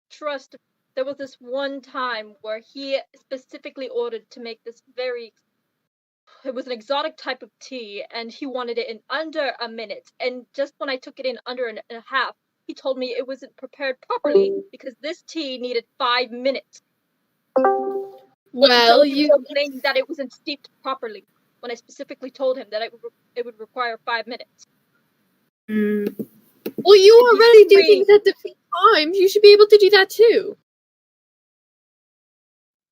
Trust me. There was this one time where he specifically ordered to make this it was an exotic type of tea, and he wanted it in under a minute. And just when I took it in under a half, he told me it wasn't prepared properly because this tea needed 5 minutes. Well, he was complaining that it wasn't steeped properly when I specifically told him that it would require 5 minutes. Well, you already do things at different times. You should be able to do that too.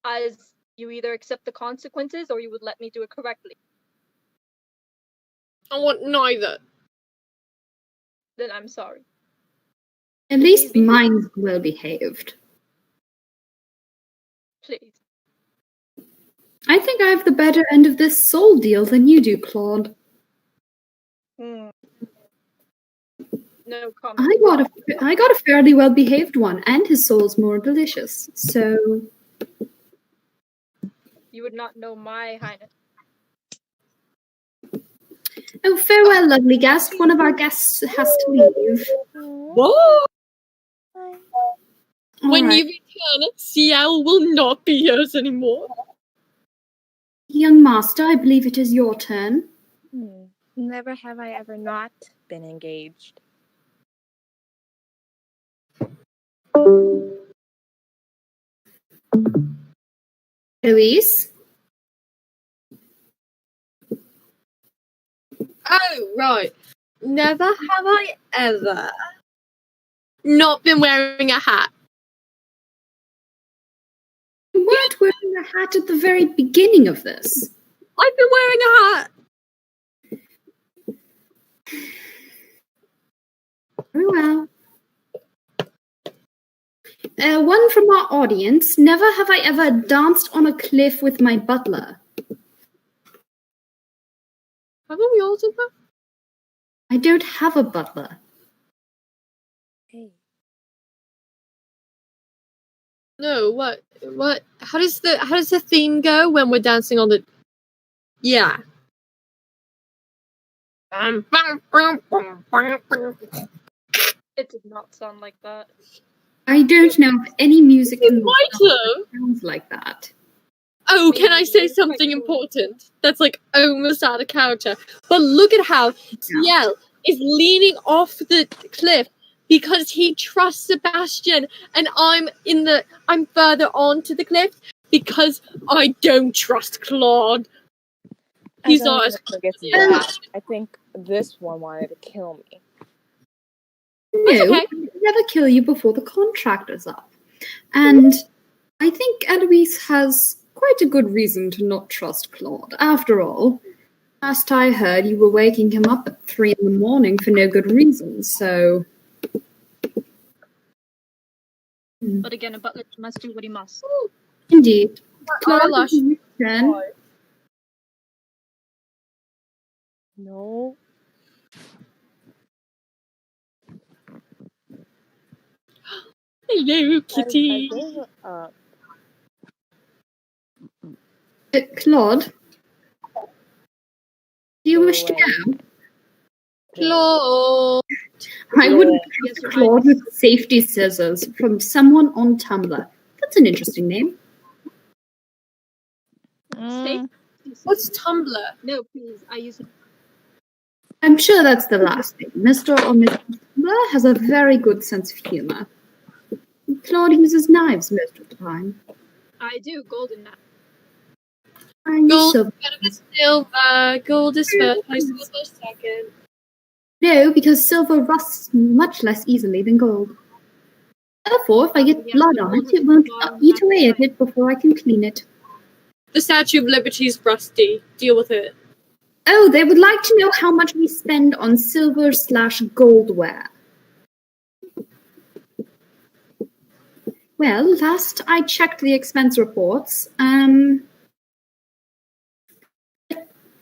As you either accept the consequences or you would let me do it correctly. I want neither. Then I'm sorry. At least mine's well behaved. Please. I think I have the better end of this soul deal than you do, Claude. No comment. I got a fairly well behaved one, and his soul's more delicious. So You would not know my highness. oh, farewell, lovely guest. One of our guests has to leave. Whoa! When right. you return, Ciel will not be yours anymore. Young master, I believe it is your turn. Never have I ever not been engaged. Louise? Oh, right. Never have I ever not been wearing a hat. You weren't wearing a hat at the very beginning of this. I've been wearing a hat. Very well. One from our audience. Never have I ever danced on a cliff with my butler. Haven't we all done that? I don't have a butler. Hey. No, what? How does the theme go when we're dancing on the? Yeah. It did not sound like that. I don't know of any music in the might world have. that sounds like that. Oh, can I say Maybe. something important? That's like almost out of character. But look at how Ciel is leaning off the cliff because he trusts Sebastian, and I'm further onto the cliff because I don't trust Claude. He's I ours. I think this one wanted to kill me. No, okay. I would never kill you before the contract is up. And I think Eloise has quite a good reason to not trust Claude. After all, last I heard, you were waking him up at 3 a.m. for no good reason, so... But again, a butler must do what he must. Indeed. Our Claude, lush. it's your turn. No. Hello, kitty. I gave up. Claude, do you wish to go? Claude. I wouldn't trust Claude with safety scissors from someone on Tumblr. That's an interesting name. What's Tumblr? No, please. I use it. I'm sure that's the last thing. Mr. or Mrs. Tumblr has a very good sense of humor. Claude uses knives most of the time. I do. Golden knife. And Gold silver. is silver. Gold is first. Silver is second. No, because silver rusts much less easily than gold. Therefore, if I get blood on it, it won't eat away at it before I can clean it. The Statue of Liberty is rusty. Deal with it. Oh, they would like to know how much we spend on silver/goldware. Well, last I checked the expense reports,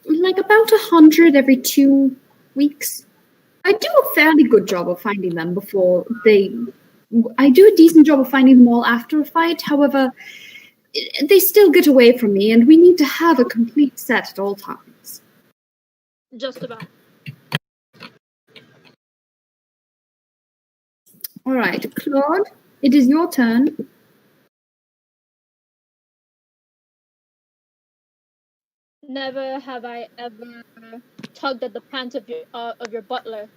like about 100 every 2 weeks. I do a fairly good job of finding them I do a decent job of finding them all after a fight. However, they still get away from me, and we need to have a complete set at all times. Just about. All right, Claude, it is your turn. Never have I ever tugged at the pants of your butler.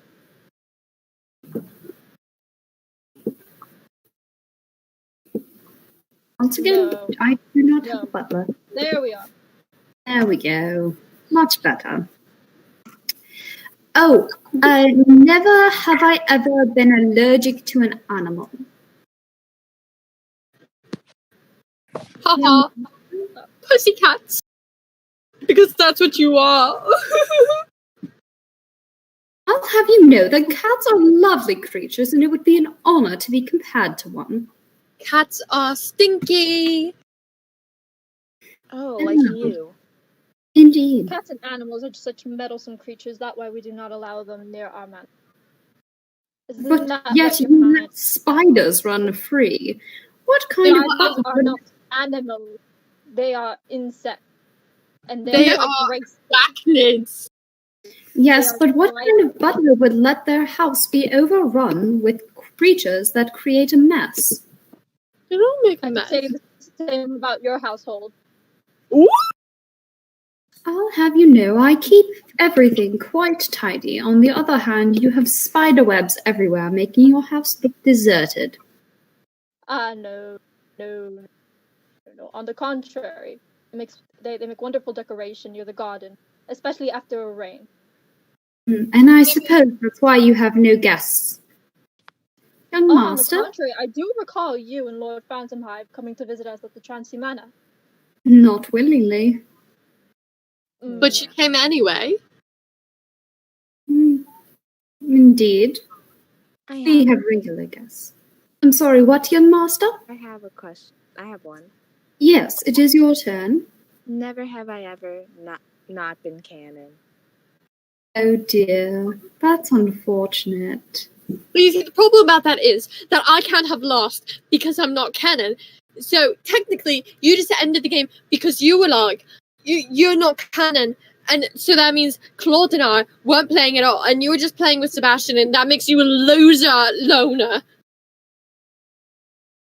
Once again, No. I do not have No. a butler. There we are. There we go. Much better. Oh, never have I ever been allergic to an animal. Haha. Pussycats. Because that's what you are. I'll have you know that cats are lovely creatures, and it would be an honor to be compared to one. Cats are stinky. Oh, like you. Indeed. Cats and animals are such meddlesome creatures. That's why we do not allow them near our man. But yet you let spiders run free. What kind of Spiders are not animals. They are insects. And They are are graceful. arachnids. Yes, They are but what kind of butler would let their house be overrun with creatures that create a mess? They don't make a I mess. could say the same about your household. Ooh. I'll have you know I keep everything quite tidy. On the other hand, you have spider webs everywhere, making your house look deserted. No. On the contrary, they make wonderful decoration near the garden, especially after a rain. And I suppose that's why you have no guests. Young master? On the contrary, I do recall you and Lord Phantomhive coming to visit us at the Transy Manor. Not willingly. But you came anyway. Indeed. We have regular guests. I'm sorry, what, young master? I have a question. I have one. Yes, it is your turn. Never have I ever not been canon. Oh dear, that's unfortunate. But you see, the problem about that is that I can't have lost because I'm not canon. So technically, you just ended the game because you were like, you're not canon. And so that means Claude and I weren't playing at all. And you were just playing with Sebastian, and that makes you a loser loner.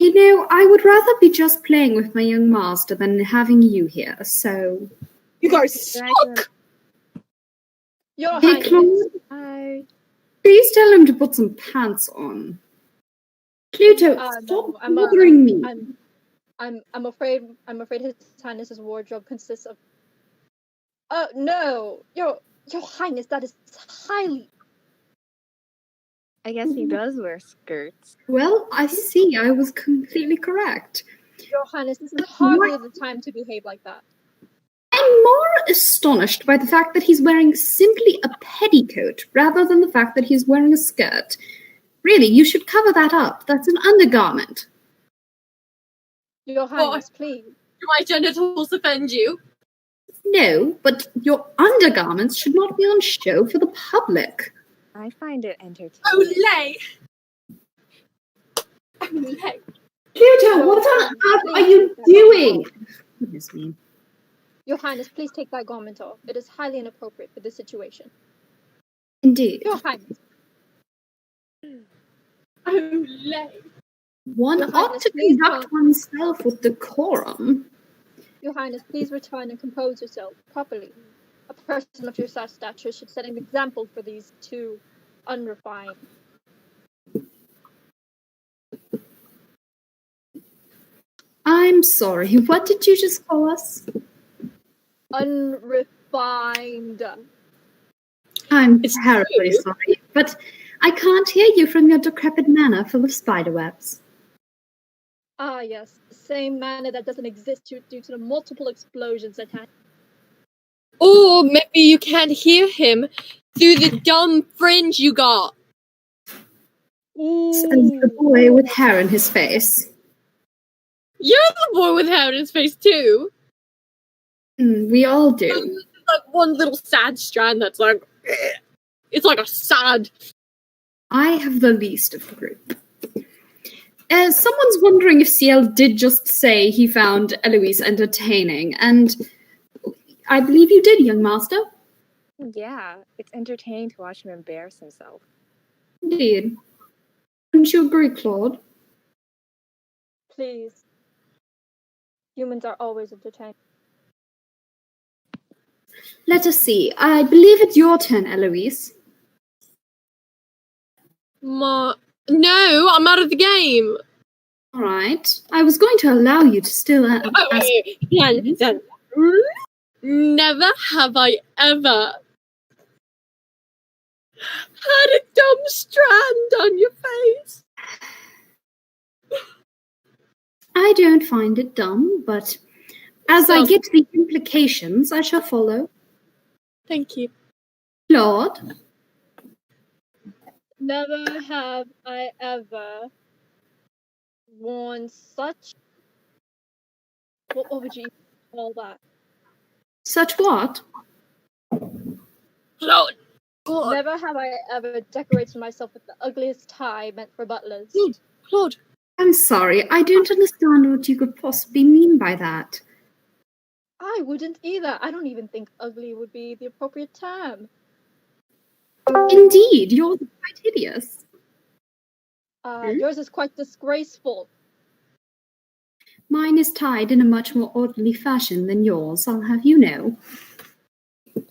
You know, I would rather be just playing with my young master than having you here, so... You guys suck! Your Hey, Highness. Claude, please tell him to put some pants on. Pluto, stop bothering me. I'm afraid His Highness's wardrobe consists of... Oh, no! Your Highness, that is highly... I guess he does wear skirts. Well, I see. I was completely correct. Your Highness, this is hardly the time to behave like that. I'm more astonished by the fact that he's wearing simply a petticoat rather than the fact that he's wearing a skirt. Really, you should cover that up. That's an undergarment. Your Highness, please. Do my genitals offend you? No, but your undergarments should not be on show for the public. I find it entertaining. Olay! Olay. Pluto, what on earth are you doing? Goodness me. Your Highness, please take that garment off. It is highly inappropriate for this situation. Indeed. Your Highness. Olay. One ought to conduct oneself with decorum. Your Highness, please return and compose yourself properly. A person of your stature should set an example for these two unrefined. I'm sorry, what did you just call us? Unrefined. I'm terribly sorry, but I can't hear you from your decrepit manor full of spiderwebs. Ah, yes, the same manor that doesn't exist due to the multiple explosions that had. Or maybe you can't hear him through the dumb fringe you got. Says the boy with hair in his face. You're the boy with hair in his face too. We all do. Like one little sad strand that's like, it's like a sad. I have the least of the group. Someone's wondering if Ciel did just say he found Eloise entertaining, and I believe you did, young master. Yeah, it's entertaining to watch him embarrass himself. Indeed. Wouldn't you agree, Claude? Please. Humans are always entertaining. Let us see. I believe it's your turn, Eloise. No, I'm out of the game. All right. I was going to allow you to still ask. Never have I ever had a dumb strand on your face. I don't find it dumb, but as I get the implications, I shall follow. Thank you. Claude? Never have I ever worn such... What would you call that? Such what? Claude. Never have I ever decorated myself with the ugliest tie meant for butlers. Claude. I'm sorry, I don't understand what you could possibly mean by that. I wouldn't either. I don't even think ugly would be the appropriate term. Indeed, you're quite hideous. Yours is quite disgraceful. Mine is tied in a much more orderly fashion than yours, I'll have you know.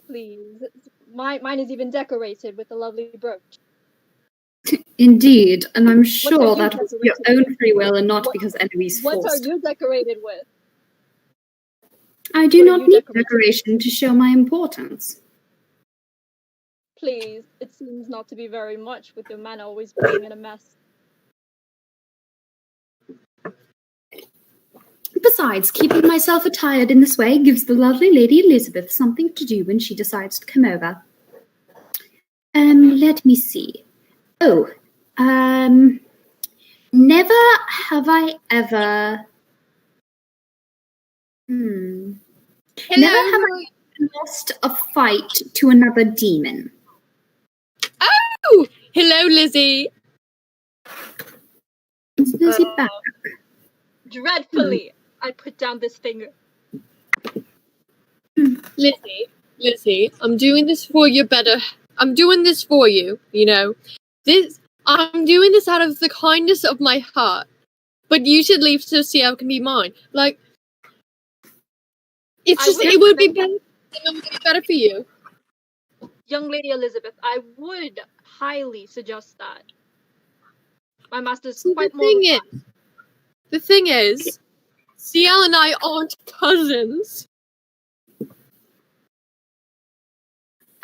Please. Mine is even decorated with a lovely brooch. Indeed, and I'm sure that was your decorated own free will and not because Eloise What forced. are you decorated with? I do What are not you need decorated decoration to show my importance. Please, it seems not to be very much with your man always being in a mess. Besides, keeping myself attired in this way gives the lovely Lady Elizabeth something to do when she decides to come over. Let me see. Oh, never have I ever... Hello. Never have I lost a fight to another demon. Oh! Hello, Lizzie. Is Lizzie back? Dreadfully, I put down this finger. Lizzie, I'm doing this for your better. I'm doing this for you, you know. I'm doing this out of the kindness of my heart. But you should leave so Ciel can be mine. Like, it would be better for you. Young Lady Elizabeth, I would highly suggest that. My master's quite mortified. The thing is, Ciel and I aren't cousins.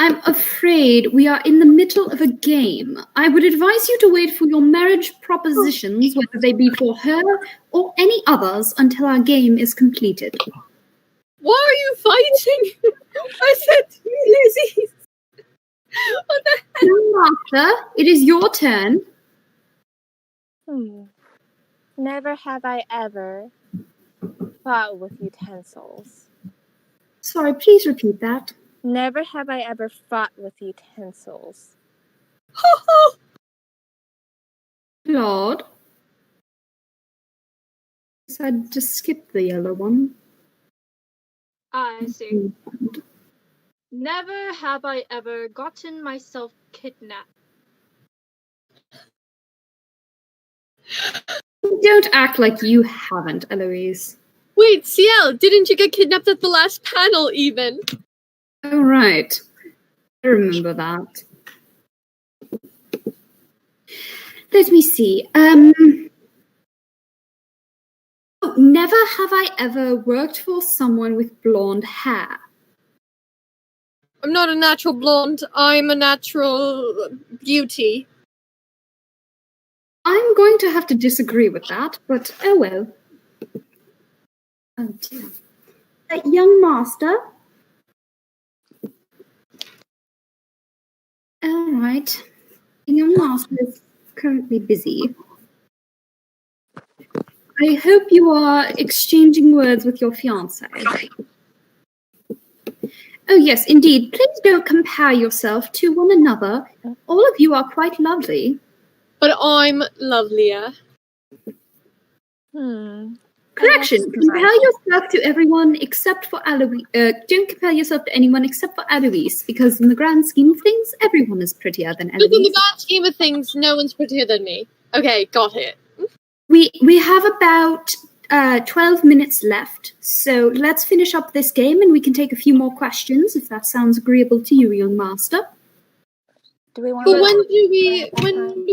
I'm afraid we are in the middle of a game. I would advise you to wait for your marriage propositions, whether they be for her or any others, until our game is completed. Why are you fighting? I said to you, Lizzie. What the hell? Master, it is your turn. Never have I ever fought with utensils. Sorry, please repeat that. Never have I ever fought with utensils. Claude? Decided to skip the yellow one. I see. Never have I ever gotten myself kidnapped. Don't act like you haven't, Eloise. Wait, Ciel, didn't you get kidnapped at the last panel even? Oh, right. I remember that. Let me see. Never have I ever worked for someone with blonde hair. I'm not a natural blonde. I'm a natural beauty. I'm going to have to disagree with that, but oh well. Oh dear. Young master? All right. Young master is currently busy. I hope you are exchanging words with your fiancé. Oh yes, indeed. Please don't compare yourself to one another. All of you are quite lovely. But I'm lovelier. Correction. I guess Compare yourself to everyone except for Eloise. Don't compare yourself to anyone except for Eloise, because in the grand scheme of things, everyone is prettier than Because in the Eloise. grand scheme of things, no one's prettier than me. Okay, got it. We have about 12 minutes left, so let's finish up this game and we can take a few more questions, if that sounds agreeable to you, young master. Do we want But to? when do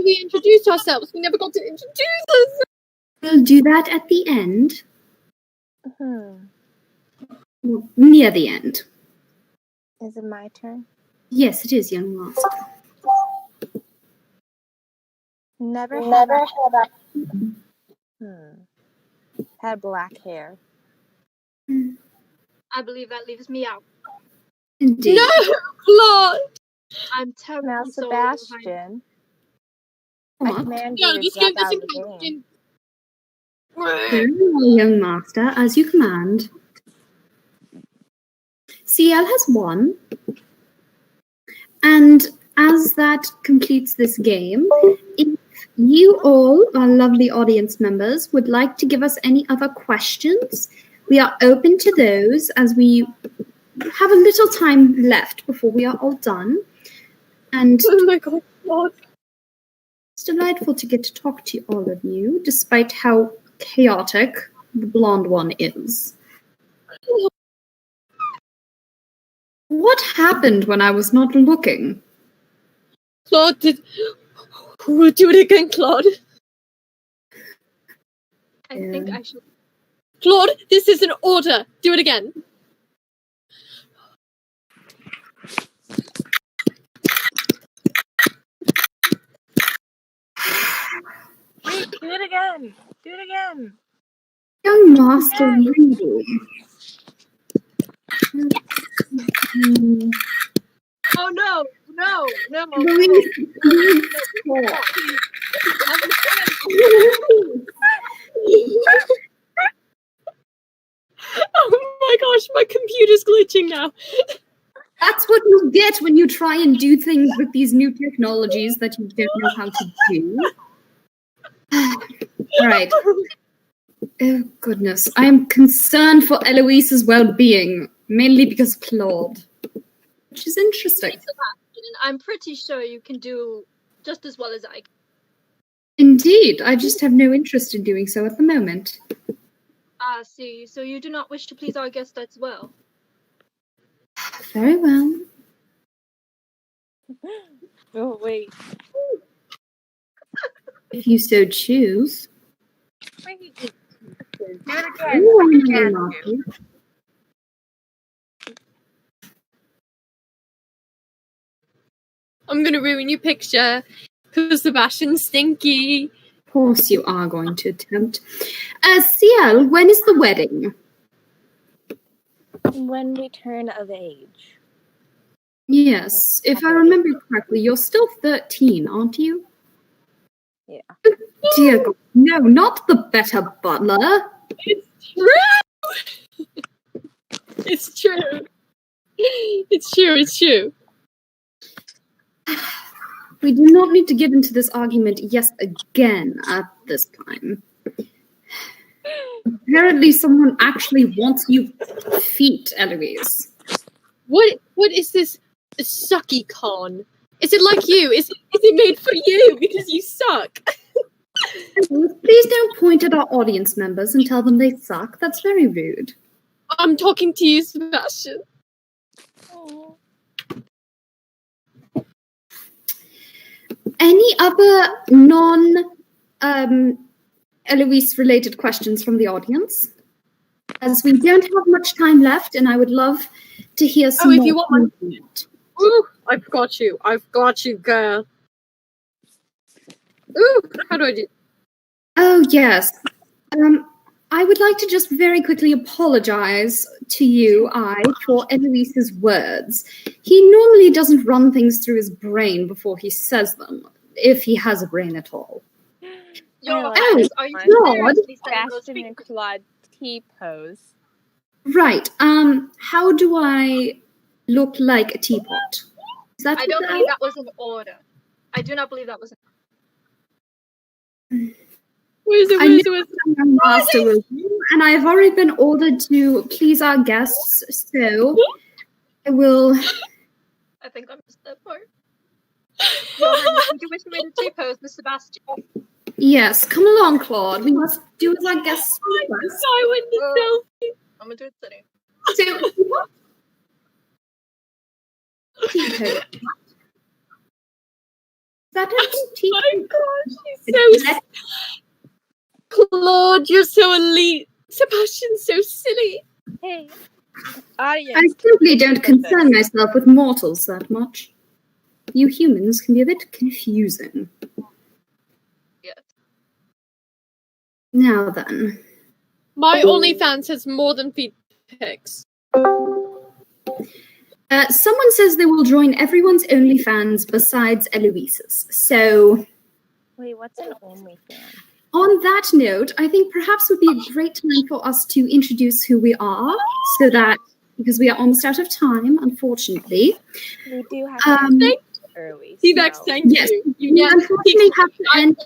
we introduce ourselves? We never got to introduce us. We'll do that at the end, well, near the end. Is it my turn? Yes, it is, young master. Never had had black hair. I believe that leaves me out. Indeed. No, Claude. I'm terribly Now, sorry behind- Sebastian, I What? command No, you to this drop game out doesn't of the game. game. Very well, young master, as you command. Ciel has won. And as that completes this game, if you all, our lovely audience members, would like to give us any other questions, we are open to those as we have a little time left before we are all done. And Oh my god, Claude. it's delightful to get to talk to all of you, despite how chaotic the blonde one is. What happened when I was not looking? Claude did. We'll do it again, Claude. I think I should. Claude, this is an order. Do it again. Wait, do it again. Do it again. Young master, really? Oh no! Louise, please stop. Oh my gosh, my computer's glitching now. That's what you get when you try and do things with these new technologies that you don't know how to do. Right. Oh, goodness. I am concerned for Eloise's well-being, mainly because of Claude. Which is interesting. Sebastian, I'm pretty sure you can do just as well as I can. Indeed. I just have no interest in doing so at the moment. Ah, see. So you do not wish to please our guest as well? Very well. Oh, wait. If you so choose. Wait. Do it Ooh, again. Marty. I'm gonna ruin your picture because Sebastian's stinky. Of course you are going to attempt. Ciel, when is the wedding? When we turn of age. Yes, if I remember correctly, you're still 13, aren't you? Yeah. Dear God, no, not the better butler. It's true. It's true. It's true. We do not need to get into this argument yet again at this time. Apparently someone actually wants you feet, Eloise. What is this sucky con? Is it like you? Is it made for you because you suck? Please don't point at our audience members and tell them they suck. That's very rude. I'm talking to you, Sebastian. Oh. Any other non-Eloise related questions from the audience? As we don't have much time left, and I would love to hear some if more. you want content. Ooh, I've got you, girl. Ooh, how do I do? Oh, yes. I would like to just very quickly apologize to you, for Eloise's words. He normally doesn't run things through his brain before he says them, if he has a brain at all. Your like Highness, are you Claude. seriously saying those Sebastian and Claude T-pose. Right. How do I look like a teapot? Is that I don't what believe that was an order. I do not believe that was an I know I'm master will do, and I have already been ordered to please our guests, so I will. I think I missed that part. Your Highness, would you wish me to T-pose Miss Sebastian? Yes, come along, Claude. We must do as our guests request. I went to selfie. I'm gonna do it sitting. So, what? T-pose. That is T-pose. Oh my gosh, she's so Claude, you're so elite. Sebastian's so silly. Hey, audience. I simply don't concern myself with mortals that much. You humans can be a bit confusing. Yes. Now then. My OnlyFans has more than feet pics. Someone says they will join everyone's OnlyFans besides Eloise's. So, Wait, what's an OnlyFans? on that note, I think perhaps would be a great time for us to introduce who we are, so that, because we are almost out of time, unfortunately. We do have to end early. T-Vex, so- thank Yes, you. we unfortunately have to end.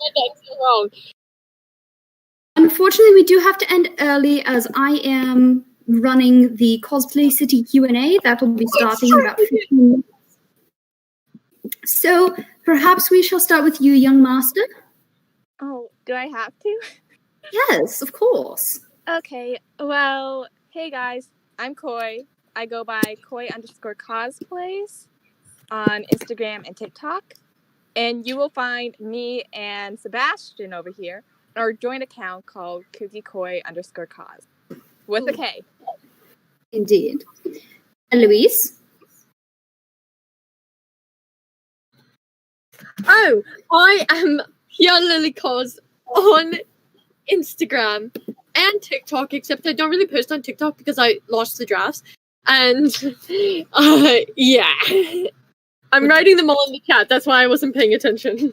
Unfortunately, we do have to end early as I am running the Cosplay City Q&A. That will be starting in about 15 minutes. So perhaps we shall start with you, young master. Oh, do I have to? Yes, of course. Okay, well, hey guys, I'm Koi. I go by Koi_cosplays on Instagram and TikTok. And you will find me and Sebastian over here on our joint account called KookieKoi_cos with a K. Indeed. Eloise? Oh, I am Pure Lily Cos on Instagram and TikTok, except I don't really post on TikTok because I lost the drafts. And, yeah. I'm writing them all in the chat, that's why I wasn't paying attention.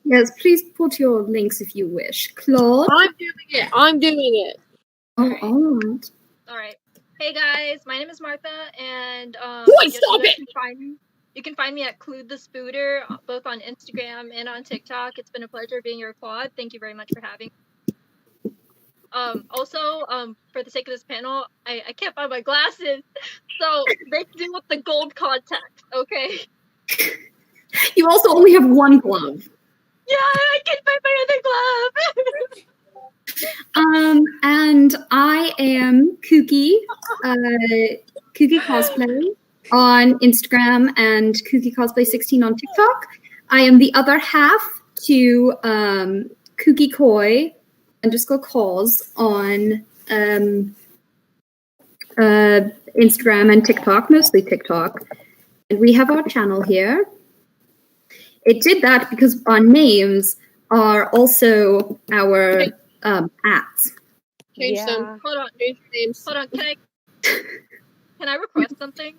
Yes, please put your links if you wish. Claude? I'm doing it. Oh, all right. Alright. Hey guys, my name is Martha, and Wait, stop it! You can find me at Clued the Spooter, both on Instagram and on TikTok. It's been a pleasure being your quad. Thank you very much for having me. Also, for the sake of this panel, I can't find my glasses, so make do with the gold contacts, okay? You also only have one glove. Yeah, I can't find my other glove! And I am Kookie, Kookie Cosplay on Instagram and Kookie Cosplay 16 on TikTok. I am the other half to Kookie Koi _cause on Instagram and TikTok, mostly TikTok. And we have our channel here. It did that because our names are also our ats. Change them. Hold on. Change names. Hold on, can I request something?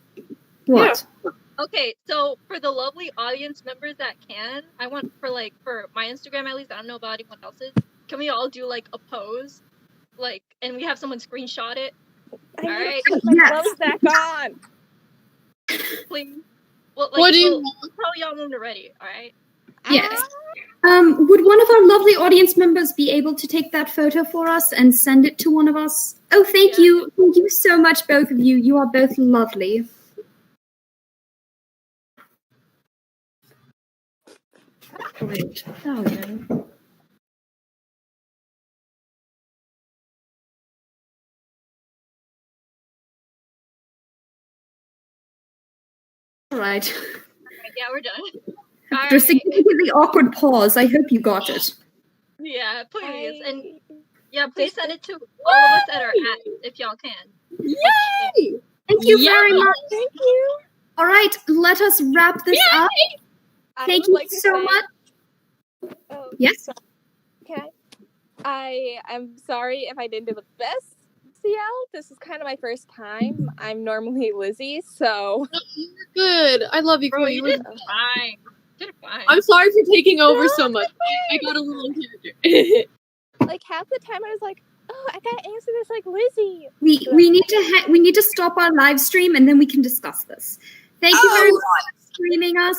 What? Yeah. Okay, so for the lovely audience members that can, I want for my Instagram at least, I don't know about anyone else's, can we all do like a pose? Like, and we have someone screenshot it? I need Alright. to put my gloves back on. Please. Well, What do you we'll tell y'all when we're ready, alright? Yes. Would one of our lovely audience members be able to take that photo for us and send it to one of us? Oh, thank you. Thank you so much, both of you. You are both lovely. Great. There we go. All right. Yeah, we're done. After a significantly awkward pause, I hope you got it. Yeah, please. And yeah, please send it to all of us at our at if y'all can. Yay! Thank you very much. Thank you. All right, let us wrap this up. Thank you so much. Oh, Yes? so, I'm sorry if I didn't do the best, Ciel. This is kind of my first time. I'm normally Lizzie, so... You're good. I love you, Bro, Chloe. you did fine. You did fine. I'm sorry for taking over so much. I got a little in character. Like, half the time I was like, oh, I gotta answer this like Lizzie. We need to stop our live stream and then we can discuss this. Thank you very much for streaming us.